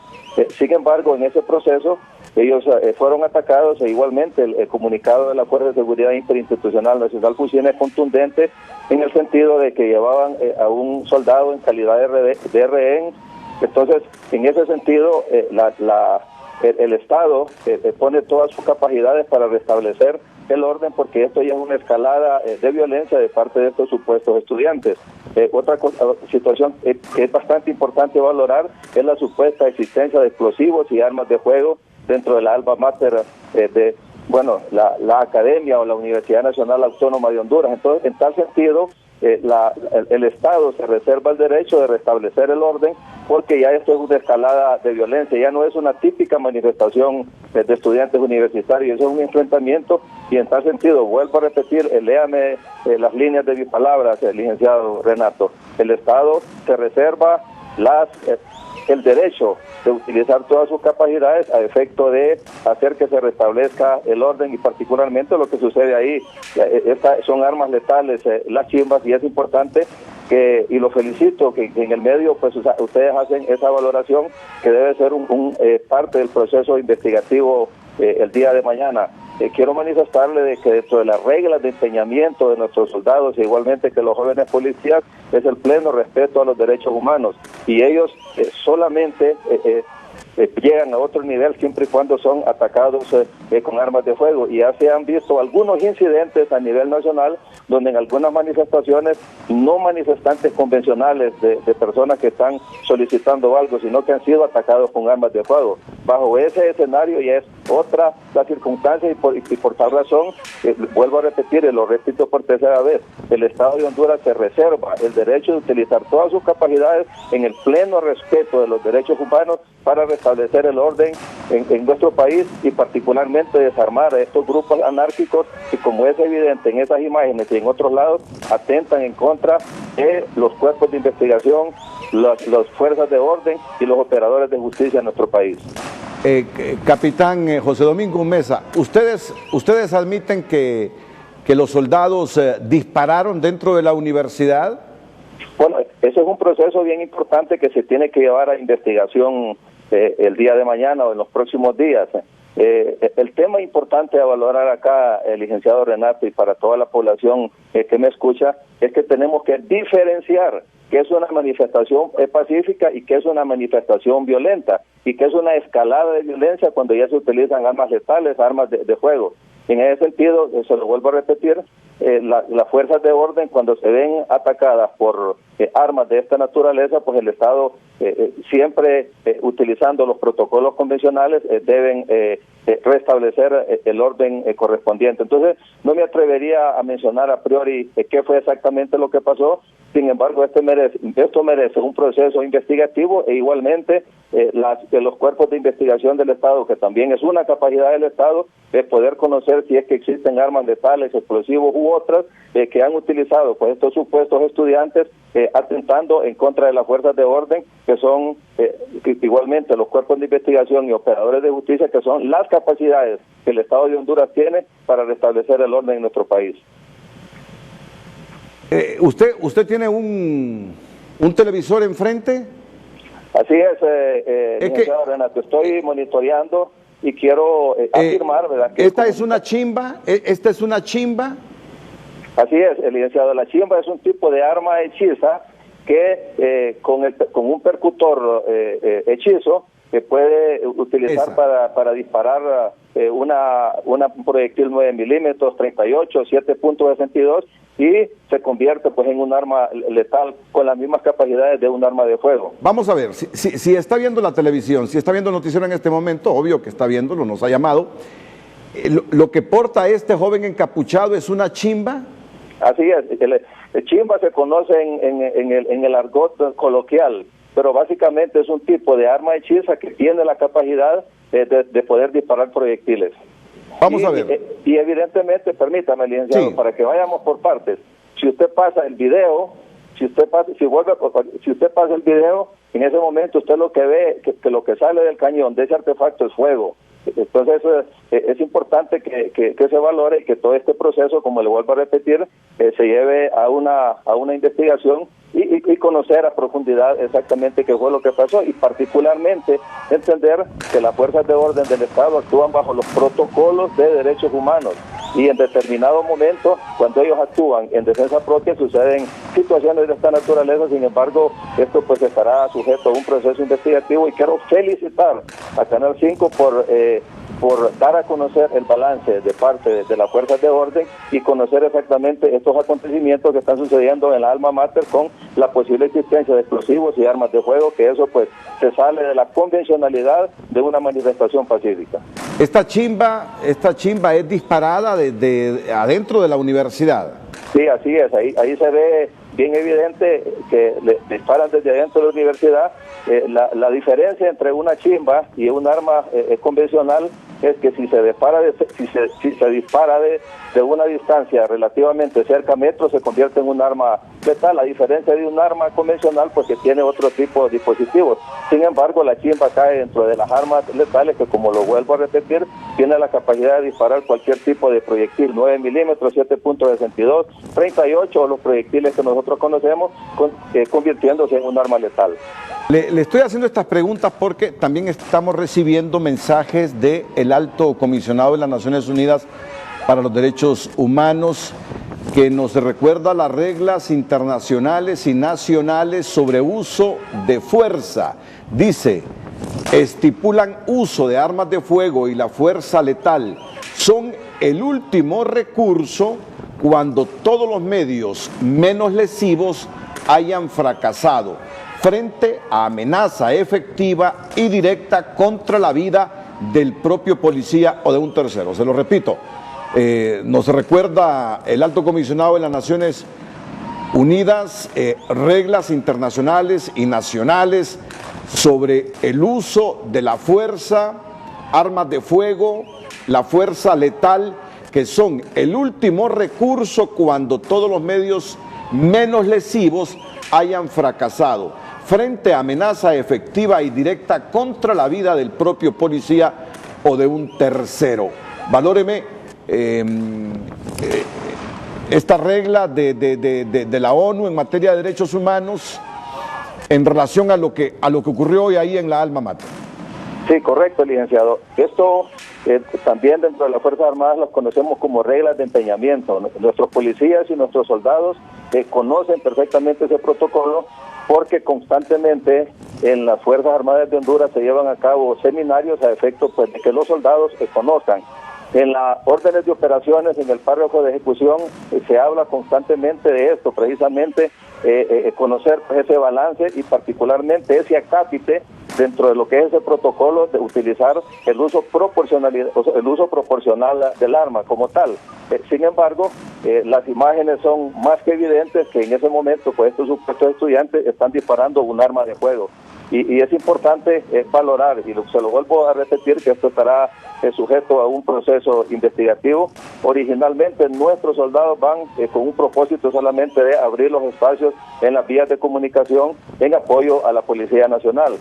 Sin embargo, en ese proceso ellos fueron atacados e igualmente el comunicado de la Fuerza de Seguridad Interinstitucional Nacional Fusina es contundente en el sentido de que llevaban a un soldado en calidad de rehén. Entonces, en ese sentido, el Estado pone todas sus capacidades para restablecer el orden, porque esto ya es una escalada de violencia de parte de estos supuestos estudiantes. Otra situación que es bastante importante valorar es la supuesta existencia de explosivos y armas de fuego dentro de la alma mater la Academia o la Universidad Nacional Autónoma de Honduras. Entonces, en tal sentido, el Estado se reserva el derecho de restablecer el orden, porque ya esto es una escalada de violencia, ya no es una típica manifestación de estudiantes universitarios, es un enfrentamiento, y en tal sentido, vuelvo a repetir, léame las líneas de mis palabras, licenciado Renato, el Estado se reserva el derecho de utilizar todas sus capacidades a efecto de hacer que se restablezca el orden, y particularmente lo que sucede ahí. Son armas letales, las chimbas, y es importante y lo felicito que en el medio pues ustedes hacen esa valoración que debe ser parte del proceso investigativo el día de mañana. Quiero manifestarle de que dentro de las reglas de empeñamiento de nuestros soldados, e igualmente que los jóvenes policías, es el pleno respeto a los derechos humanos, y ellos solamente llegan a otro nivel siempre y cuando son atacados con armas de fuego, y ya se han visto algunos incidentes a nivel nacional donde en algunas manifestaciones, no manifestantes convencionales de personas que están solicitando algo, sino que han sido atacados con armas de fuego. Bajo ese escenario ya es otra la circunstancia, y por tal razón, vuelvo a repetir, y lo repito por tercera vez, el Estado de Honduras se reserva el derecho de utilizar todas sus capacidades en el pleno respeto de los derechos humanos para restablecer el orden en nuestro país, y particularmente desarmar a estos grupos anárquicos que, como es evidente en esas imágenes y en otros lados, atentan en contra de los cuerpos de investigación, las fuerzas de orden y los operadores de justicia en nuestro país. Capitán José Domingo Mesa, ¿ustedes admiten que los soldados dispararon dentro de la universidad? Bueno, ese es un proceso bien importante que se tiene que llevar a investigación el día de mañana o en los próximos días. El tema importante a valorar acá, licenciado Renato, y para toda la población que me escucha, es que tenemos que diferenciar que es una manifestación pacífica y que es una manifestación violenta y que es una escalada de violencia cuando ya se utilizan armas letales, armas de fuego. En ese sentido, se lo vuelvo a repetir, las fuerzas de orden, cuando se ven atacadas por armas de esta naturaleza, pues el Estado, siempre utilizando los protocolos convencionales, deben restablecer el orden correspondiente. Entonces, no me atrevería a mencionar a priori qué fue exactamente lo que pasó. Sin embargo, esto merece un proceso investigativo e igualmente los cuerpos de investigación del Estado, que también es una capacidad del Estado, de poder conocer si es que existen armas letales, explosivos u otras que han utilizado pues estos supuestos estudiantes atentando en contra de las fuerzas de orden, que son igualmente los cuerpos de investigación y operadores de justicia, que son las capacidades que el Estado de Honduras tiene para restablecer el orden en nuestro país. ¿Usted tiene un televisor enfrente? Así es, licenciado Renato, estoy monitoreando y quiero afirmar, ¿verdad? Que ¿esta es una chimba? ¿Esta es una chimba? Así es, licenciado, la chimba es un tipo de arma hechiza que con un percutor hechizo se puede utilizar para disparar una proyectil 9 milímetros, 38, 7.62 y se convierte pues en un arma letal con las mismas capacidades de un arma de fuego. Vamos a ver, si está viendo la televisión, si está viendo el noticiero en este momento, obvio que está viéndolo, nos ha llamado, lo que porta este joven encapuchado es una chimba. Así es, el chimba se conoce en el argot coloquial, pero básicamente es un tipo de arma hechiza que tiene la capacidad de poder disparar proyectiles. Vamos a ver. Y evidentemente, permítame, licenciado, sí, para que vayamos por partes. Si usted pasa el video, si usted pasa el video, en ese momento usted lo que ve, que lo que sale del cañón de ese artefacto es fuego. Entonces es importante que se valore y que todo este proceso, como le vuelvo a repetir, se lleve a una investigación y conocer a profundidad exactamente qué fue lo que pasó y particularmente entender que las fuerzas de orden del Estado actúan bajo los protocolos de derechos humanos y en determinado momento, cuando ellos actúan en defensa propia, suceden situaciones de esta naturaleza. Sin embargo, esto pues estará sujeto a un proceso investigativo y quiero felicitar a Canal 5 por dar a conocer el balance de parte de las fuerzas de orden y conocer exactamente estos acontecimientos que están sucediendo en la alma mater con la posible existencia de explosivos y armas de fuego, que eso pues se sale de la convencionalidad de una manifestación pacífica. Esta chimba es disparada desde adentro de la universidad. Sí, así es, ahí se ve bien evidente que le disparan desde adentro de la universidad. La diferencia entre una chimba y un arma convencional es que si se dispara de una distancia relativamente cerca a metros, se convierte en un arma letal, a diferencia de un arma convencional, pues que tiene otro tipo de dispositivos. Sin embargo, la chimba cae dentro de las armas letales que, como lo vuelvo a repetir, tiene la capacidad de disparar cualquier tipo de proyectil, 9 milímetros, 7.62, 38 o los proyectiles que nosotros conocemos, convirtiéndose en un arma letal. Le estoy haciendo estas preguntas porque también estamos recibiendo mensajes del Alto Comisionado de las Naciones Unidas para los Derechos Humanos, que nos recuerda las reglas internacionales y nacionales sobre uso de fuerza. Dice, estipulan uso de armas de fuego y la fuerza letal. Son el último recurso cuando todos los medios menos lesivos hayan fracasado frente a amenaza efectiva y directa contra la vida del propio policía o de un tercero. Se lo repito, nos recuerda el Alto Comisionado de las Naciones Unidas reglas internacionales y nacionales sobre el uso de la fuerza, armas de fuego, la fuerza letal, que son el último recurso cuando todos los medios menos lesivos hayan fracasado frente a amenaza efectiva y directa contra la vida del propio policía o de un tercero. Valóreme esta regla de la ONU en materia de derechos humanos en relación a lo que ocurrió hoy ahí en la alma mater. Sí, correcto, licenciado. Esto también dentro de las Fuerzas Armadas las conocemos como reglas de empeñamiento. Nuestros policías y nuestros soldados conocen perfectamente ese protocolo, porque constantemente en las Fuerzas Armadas de Honduras se llevan a cabo seminarios a efecto pues, de que los soldados conozcan. En las órdenes de operaciones, en el párrafo de ejecución, se habla constantemente de esto, precisamente conocer pues, ese balance y particularmente ese acápite dentro de lo que es ese protocolo de utilizar el uso proporcional del arma como tal. Sin embargo, las imágenes son más que evidentes que en ese momento pues estos supuestos estudiantes están disparando un arma de fuego. Y es importante valorar, y se lo vuelvo a repetir, que esto estará sujeto a un proceso investigativo. Originalmente nuestros soldados van con un propósito solamente de abrir los espacios en las vías de comunicación en apoyo a la Policía Nacional.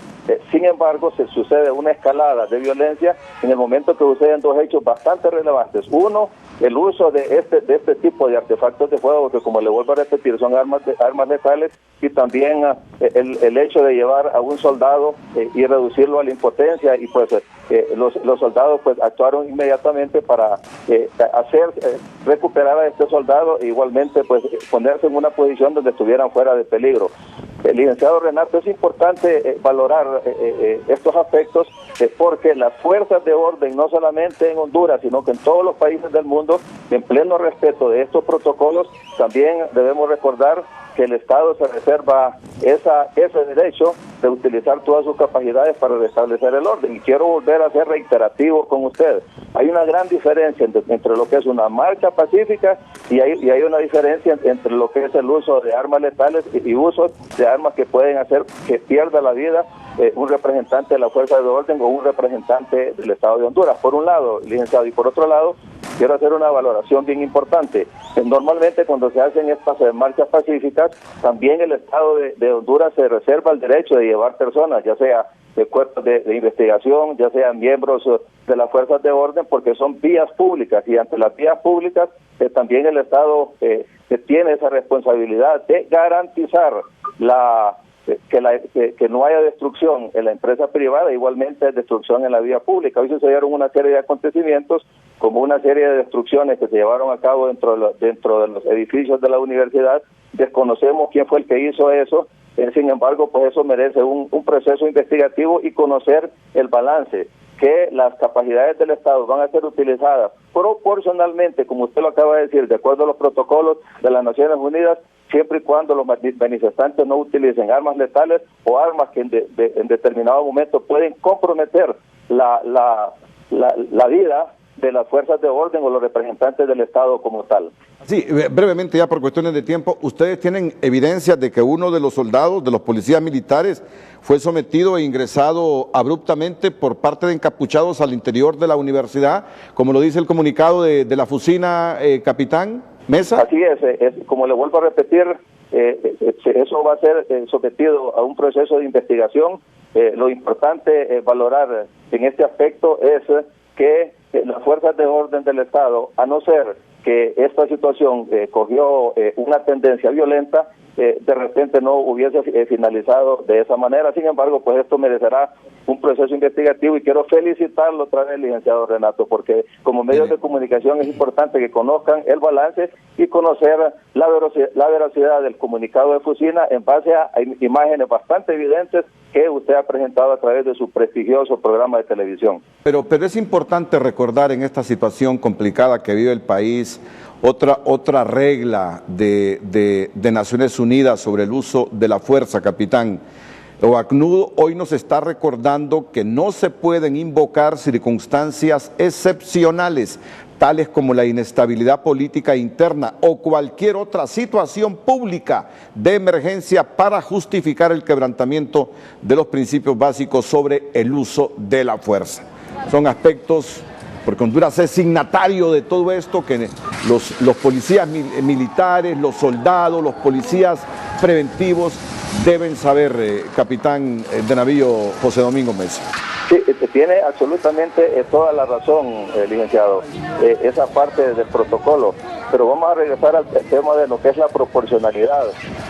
Sin embargo, se sucede una escalada de violencia en el momento que suceden dos hechos bastante relevantes. Uno, el uso de este tipo de artefactos de fuego, que como le vuelvo a repetir, son armas letales, y también el hecho de llevar a un soldado y reducirlo a la impotencia, y pues los soldados pues actuaron inmediatamente para recuperar a este soldado e igualmente pues ponerse en una posición donde estuvieran fuera de peligro. Licenciado Renato, es importante valorar estos aspectos porque las fuerzas de orden, no solamente en Honduras, sino que en todos los países del mundo, en pleno respeto de estos protocolos, también debemos recordar que el Estado se reserva ese derecho de utilizar todas sus capacidades para restablecer el orden. Y quiero volver a ser reiterativo con usted. Hay una gran diferencia entre lo que es una marcha pacífica y hay una diferencia entre lo que es el uso de armas letales y uso de armas que pueden hacer que pierda la vida un representante de la fuerza de orden o un representante del Estado de Honduras, por un lado, licenciado, y por otro lado, quiero hacer una valoración bien importante. Normalmente cuando se hacen estas marchas pacíficas, también el Estado de Honduras se reserva el derecho de llevar personas, ya sea de cuerpos de investigación, ya sean miembros de las fuerzas de orden, porque son vías públicas, y ante las vías públicas también el Estado tiene esa responsabilidad de garantizar que no haya destrucción en la empresa privada, igualmente destrucción en la vía pública. Hoy sucedieron una serie de acontecimientos, como una serie de destrucciones que se llevaron a cabo dentro de los edificios de la universidad. Desconocemos quién fue el que hizo eso, sin embargo, pues eso merece un proceso investigativo y conocer el balance, que las capacidades del Estado van a ser utilizadas proporcionalmente, como usted lo acaba de decir, de acuerdo a los protocolos de las Naciones Unidas, siempre y cuando los manifestantes no utilicen armas letales o armas que en determinado momento pueden comprometer la vida de las fuerzas de orden o los representantes del Estado como tal. Sí, brevemente ya por cuestiones de tiempo, ¿ustedes tienen evidencias de que uno de los soldados, de los policías militares, fue sometido e ingresado abruptamente por parte de encapuchados al interior de la universidad, como lo dice el comunicado de la Fusina, capitán Mesa? Así es, como le vuelvo a repetir, eso va a ser sometido a un proceso de investigación. Lo importante valorar en este aspecto es que las fuerzas de orden del Estado, a no ser que esta situación cogió una tendencia violenta, de repente no hubiese finalizado de esa manera. Sin embargo, pues esto merecerá un proceso investigativo, y quiero felicitarlo otra vez, licenciado Renato, porque como medios de comunicación es importante que conozcan el balance y conocer la veracidad del comunicado de Fusina en base a imágenes bastante evidentes que usted ha presentado a través de su prestigioso programa de televisión. Pero es importante recordar en esta situación complicada que vive el país otra regla de Naciones Unidas sobre el uso de la fuerza, capitán. OACNUR hoy nos está recordando que no se pueden invocar circunstancias excepcionales, tales como la inestabilidad política interna o cualquier otra situación pública de emergencia, para justificar el quebrantamiento de los principios básicos sobre el uso de la fuerza. Son aspectos, porque Honduras es signatario de todo esto, que los policías militares, los soldados, los policías preventivos deben saber, capitán de navío José Domingo Mesa. Sí, tiene absolutamente toda la razón, licenciado, esa parte del protocolo, pero vamos a regresar al tema de lo que es la proporcionalidad,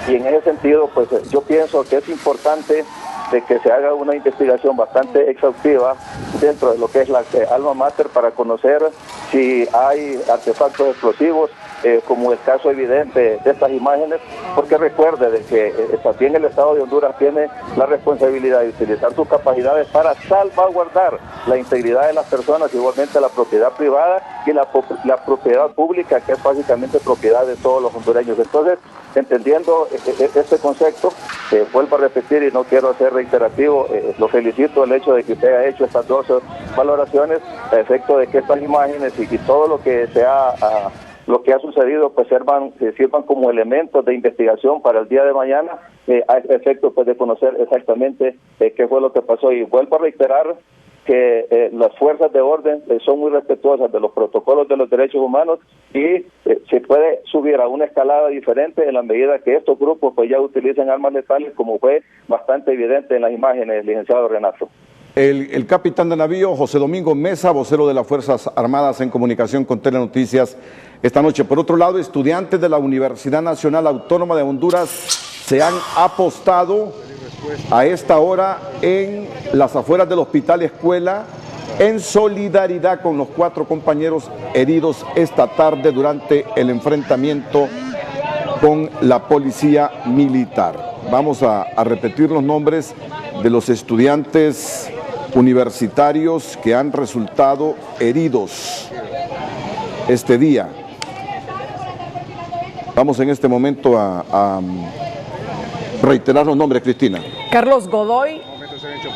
y en ese sentido, pues yo pienso que es importante de que se haga una investigación bastante exhaustiva dentro de lo que es la alma mater para conocer si hay artefactos explosivos, como el caso evidente de estas imágenes, porque recuerde de que también el Estado de Honduras tiene la responsabilidad de utilizar sus capacidades para salvaguardar la integridad de las personas, igualmente la propiedad privada y la propiedad pública, que es básicamente propiedad de todos los hondureños. Entonces, entendiendo este concepto, vuelvo a repetir y no quiero ser reiterativo, lo felicito el hecho de que usted haya hecho estas dos valoraciones a efecto de que estas imágenes y todo lo que lo que ha sucedido pues sirvan como elementos de investigación para el día de mañana, a efecto pues de conocer exactamente qué fue lo que pasó. Y vuelvo a reiterar que las fuerzas de orden son muy respetuosas de los protocolos de los derechos humanos y se puede subir a una escalada diferente en la medida que estos grupos pues ya utilicen armas letales, como fue bastante evidente en las imágenes, licenciado Renato. El capitán de navío José Domingo Mesa, vocero de las Fuerzas Armadas, en comunicación con Telenoticias esta noche. Por otro lado, estudiantes de la Universidad Nacional Autónoma de Honduras se han apostado a esta hora en las afueras del Hospital Escuela en solidaridad con los 4 compañeros heridos esta tarde durante el enfrentamiento con la policía militar. Vamos a repetir los nombres de los estudiantes universitarios que han resultado heridos este día. Vamos en este momento a reiterar los nombres, Cristina. Carlos Godoy,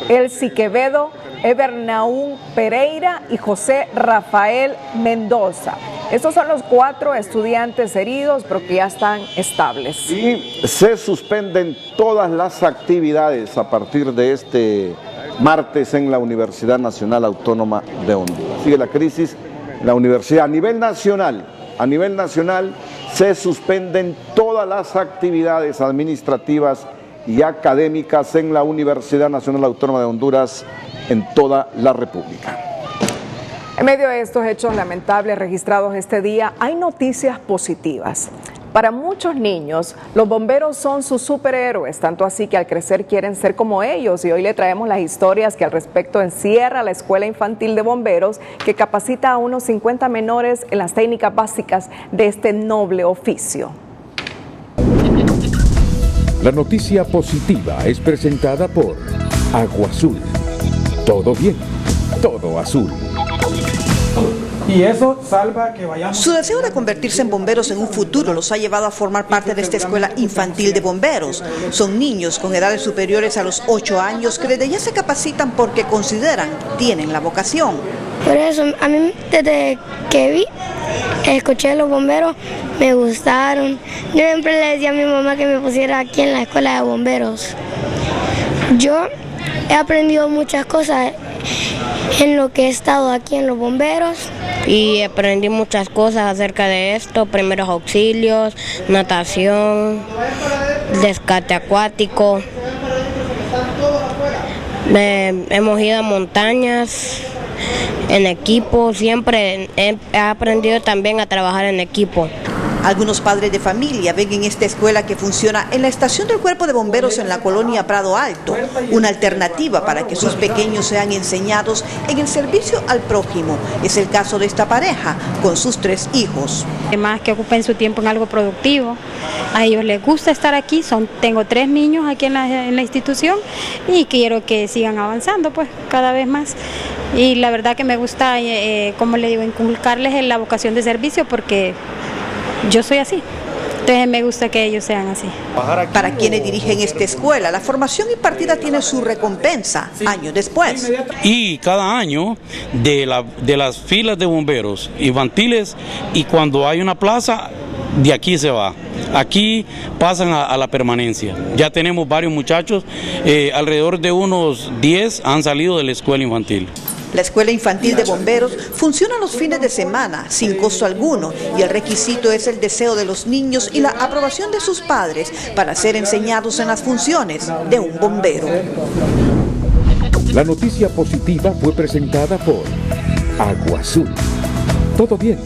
Elsie Quevedo, Ebernaún Pereira y José Rafael Mendoza. Estos son los 4 estudiantes heridos, pero que ya están estables. Y se suspenden todas las actividades a partir de este martes en la Universidad Nacional Autónoma de Honduras. Sigue la crisis en la universidad a nivel nacional. A nivel nacional se suspenden todas las actividades administrativas y académicas en la Universidad Nacional Autónoma de Honduras en toda la República. En medio de estos hechos lamentables registrados este día, hay noticias positivas. Para muchos niños, los bomberos son sus superhéroes, tanto así que al crecer quieren ser como ellos. Y hoy le traemos las historias que al respecto encierra la Escuela Infantil de Bomberos, que capacita a unos 50 menores en las técnicas básicas de este noble oficio. La noticia positiva es presentada por Agua Azul. Todo bien, todo azul. Y eso salva que vayamos. Su deseo de convertirse en bomberos en un futuro los ha llevado a formar parte de esta escuela infantil de bomberos. Son niños con edades superiores a los 8 años que desde ya se capacitan porque consideran tienen la vocación. Por eso, a mí desde que escuché los bomberos, me gustaron. Yo siempre le decía a mi mamá que me pusiera aquí en la escuela de bomberos. Yo he aprendido muchas cosas en lo que he estado aquí en los bomberos. Y aprendí muchas cosas acerca de esto, primeros auxilios, natación, rescate acuático. Hemos ido a montañas en equipo, siempre he aprendido también a trabajar en equipo. Algunos padres de familia ven en esta escuela que funciona en la estación del Cuerpo de Bomberos en la colonia Prado Alto una alternativa para que sus pequeños sean enseñados en el servicio al prójimo. Es el caso de esta pareja con sus 3 hijos. Además que ocupen su tiempo en algo productivo. A ellos les gusta estar aquí. Tengo 3 niños aquí en la institución y quiero que sigan avanzando pues cada vez más. Y la verdad que me gusta, como le digo, inculcarles en la vocación de servicio porque yo soy así, entonces me gusta que ellos sean así. Para quienes dirigen esta escuela, la formación impartida tiene su recompensa años después. Y cada año de las filas de bomberos infantiles, y cuando hay una plaza, de aquí se va. Aquí pasan a la permanencia. Ya tenemos varios muchachos, alrededor de unos 10 han salido de la escuela infantil. La Escuela Infantil de Bomberos funciona los fines de semana, sin costo alguno, y el requisito es el deseo de los niños y la aprobación de sus padres para ser enseñados en las funciones de un bombero. La noticia positiva fue presentada por Agua Azul. Todo bien,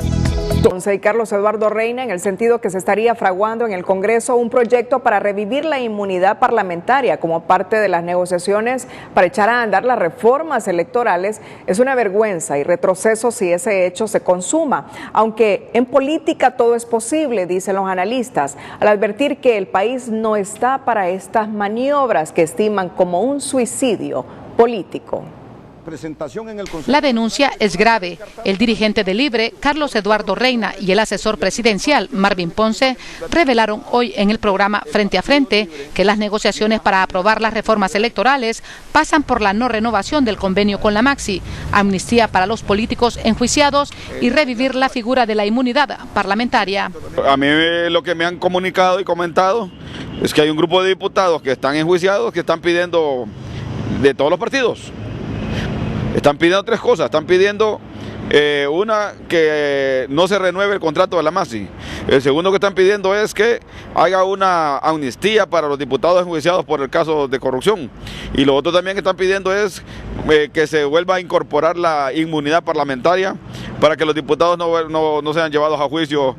Y Carlos Eduardo Reina, en el sentido que se estaría fraguando en el Congreso un proyecto para revivir la inmunidad parlamentaria como parte de las negociaciones para echar a andar las reformas electorales, es una vergüenza y retroceso si ese hecho se consuma. Aunque en política todo es posible, dicen los analistas, al advertir que el país no está para estas maniobras que estiman como un suicidio político. La denuncia es grave. El dirigente de Libre, Carlos Eduardo Reina, y el asesor presidencial, Marvin Ponce, revelaron hoy en el programa Frente a Frente que las negociaciones para aprobar las reformas electorales pasan por la no renovación del convenio con la Maxi, amnistía para los políticos enjuiciados y revivir la figura de la inmunidad parlamentaria. A mí lo que me han comunicado y comentado es que hay un grupo de diputados que están enjuiciados, que están pidiendo de todos los partidos. Están pidiendo tres cosas, están pidiendo una, que no se renueve el contrato de la MASI. El segundo que están pidiendo es que haya una amnistía para los diputados enjuiciados por el caso de corrupción. Y lo otro también que están pidiendo es que se vuelva a incorporar la inmunidad parlamentaria para que los diputados no sean llevados a juicio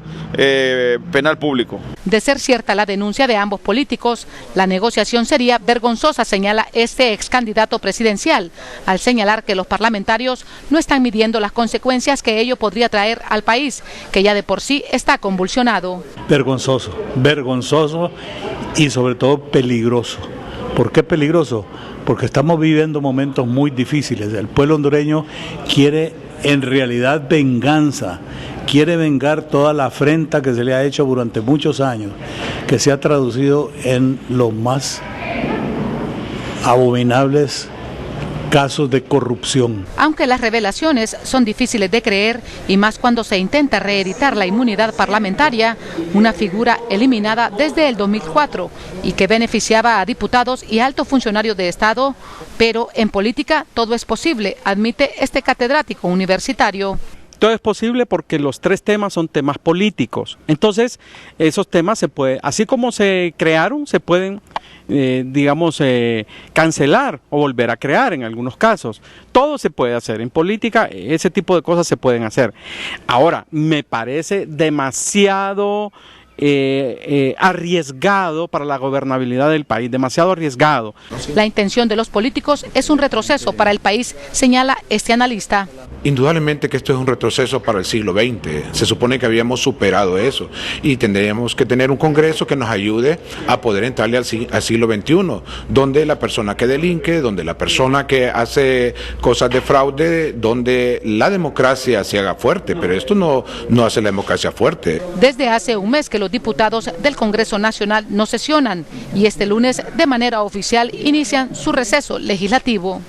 penal público. De ser cierta la denuncia de ambos políticos, la negociación sería vergonzosa, señala este ex candidato presidencial, al señalar que los parlamentarios no están midiendo las consecuencias que ello podría traer al país, que ya de por sí está convulsionado. Vergonzoso, vergonzoso y sobre todo peligroso. ¿Por qué peligroso? Porque estamos viviendo momentos muy difíciles. El pueblo hondureño quiere en realidad venganza, quiere vengar toda la afrenta que se le ha hecho durante muchos años, que se ha traducido en los más abominables casos de corrupción. Aunque las revelaciones son difíciles de creer, y más cuando se intenta reeditar la inmunidad parlamentaria, una figura eliminada desde el 2004 y que beneficiaba a diputados y altos funcionarios de Estado, pero en política todo es posible, admite este catedrático universitario. Todo es posible porque los tres temas son temas políticos. Entonces, esos temas se pueden, así como se crearon, se pueden, cancelar o volver a crear en algunos casos. Todo se puede hacer. En política, ese tipo de cosas se pueden hacer. Ahora, me parece demasiado arriesgado para la gobernabilidad del país, demasiado arriesgado. La intención de los políticos es un retroceso para el país, señala este analista. Indudablemente que esto es un retroceso para el siglo XX, se supone que habíamos superado eso y tendríamos que tener un Congreso que nos ayude a poder entrarle al siglo XXI, donde la persona que delinque, donde la persona que hace cosas de fraude, donde la democracia se haga fuerte, pero esto no hace la democracia fuerte. Desde hace un mes que los diputados del Congreso Nacional no sesionan y este lunes de manera oficial inician su receso legislativo.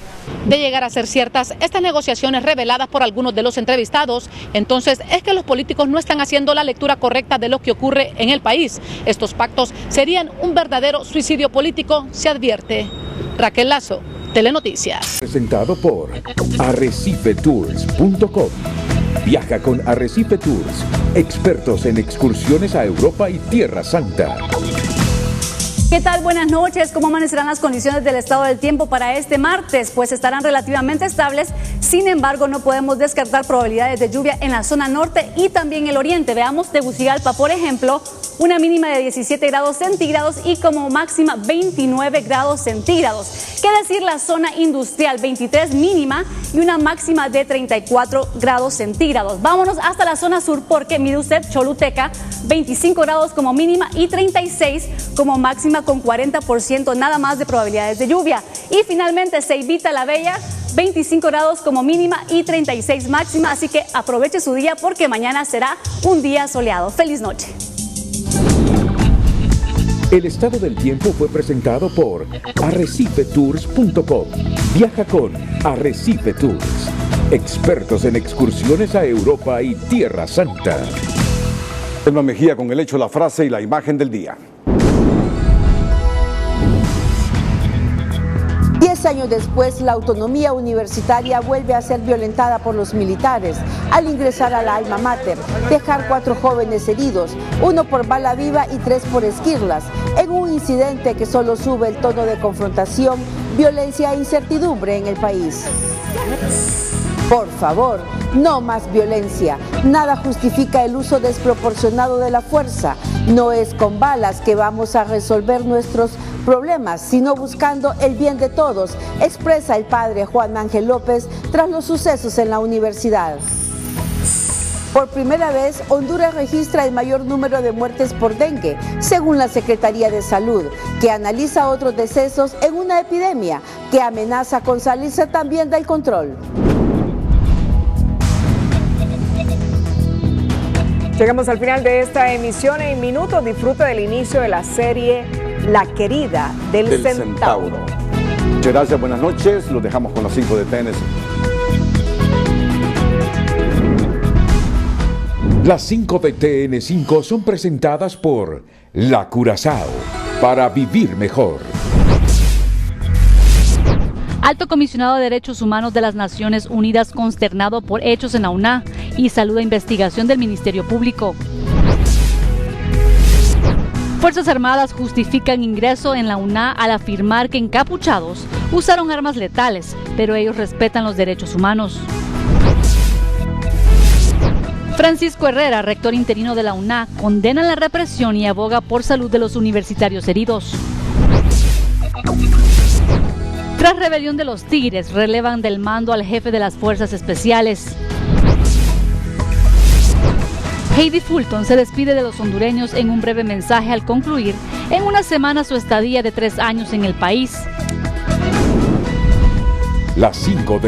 De llegar a ser ciertas estas negociaciones reveladas por algunos de los entrevistados, entonces es que los políticos no están haciendo la lectura correcta de lo que ocurre en el país. Estos pactos serían un verdadero suicidio político, se advierte. Raquel Lazo, Telenoticias. Presentado por arrecifetours.com. Viaja con Arrecife Tours, expertos en excursiones a Europa y Tierra Santa. ¿Qué tal? Buenas noches. ¿Cómo amanecerán las condiciones del estado del tiempo para este martes? Pues estarán relativamente estables, sin embargo no podemos descartar probabilidades de lluvia en la zona norte y también el oriente. Veamos Tegucigalpa, por ejemplo, una mínima de 17 grados centígrados y como máxima 29 grados centígrados. ¿Qué decir la zona industrial? 23 mínima y una máxima de 34 grados centígrados. Vámonos hasta la zona sur porque mire usted, Choluteca, 25 grados como mínima y 36 como máxima, con 40% nada más de probabilidades de lluvia. Y finalmente Ceibita la Bella, 25 grados como mínima y 36 máxima, así que aproveche su día porque mañana será un día soleado. Feliz noche. El estado del tiempo fue presentado por arrecifetours.com. Viaja con Arrecife Tours, expertos en excursiones a Europa y Tierra Santa. Elma Mejía con el hecho, la frase y la imagen del día. 10 años después, la autonomía universitaria vuelve a ser violentada por los militares al ingresar a la alma mater, dejar 4 jóvenes heridos, 1 por bala viva y 3 por esquirlas, en un incidente que solo sube el tono de confrontación, violencia e incertidumbre en el país. Por favor, no más violencia. Nada justifica el uso desproporcionado de la fuerza. No es con balas que vamos a resolver nuestros problemas, sino buscando el bien de todos, expresa el padre Juan Ángel López tras los sucesos en la universidad. Por primera vez, Honduras registra el mayor número de muertes por dengue, según la Secretaría de Salud, que analiza otros decesos en una epidemia que amenaza con salirse también del control. Llegamos al final de esta emisión. En minutos disfruta del inicio de la serie La Querida del Centauro. Muchas gracias, buenas noches. Los dejamos con las 5 de TNC. Las 5 de TN5 son presentadas por La Curazao, para vivir mejor. Alto Comisionado de Derechos Humanos de las Naciones Unidas consternado por hechos en la UNA y saluda investigación del Ministerio Público. Fuerzas Armadas justifican ingreso en la UNA al afirmar que encapuchados usaron armas letales, pero ellos respetan los derechos humanos. Francisco Herrera, rector interino de la UNA, condena la represión y aboga por salud de los universitarios heridos. Tras rebelión de los Tigres, relevan del mando al jefe de las Fuerzas Especiales. Heidi Fulton se despide de los hondureños en un breve mensaje al concluir en una semana su estadía de 3 años en el país. Las 5 de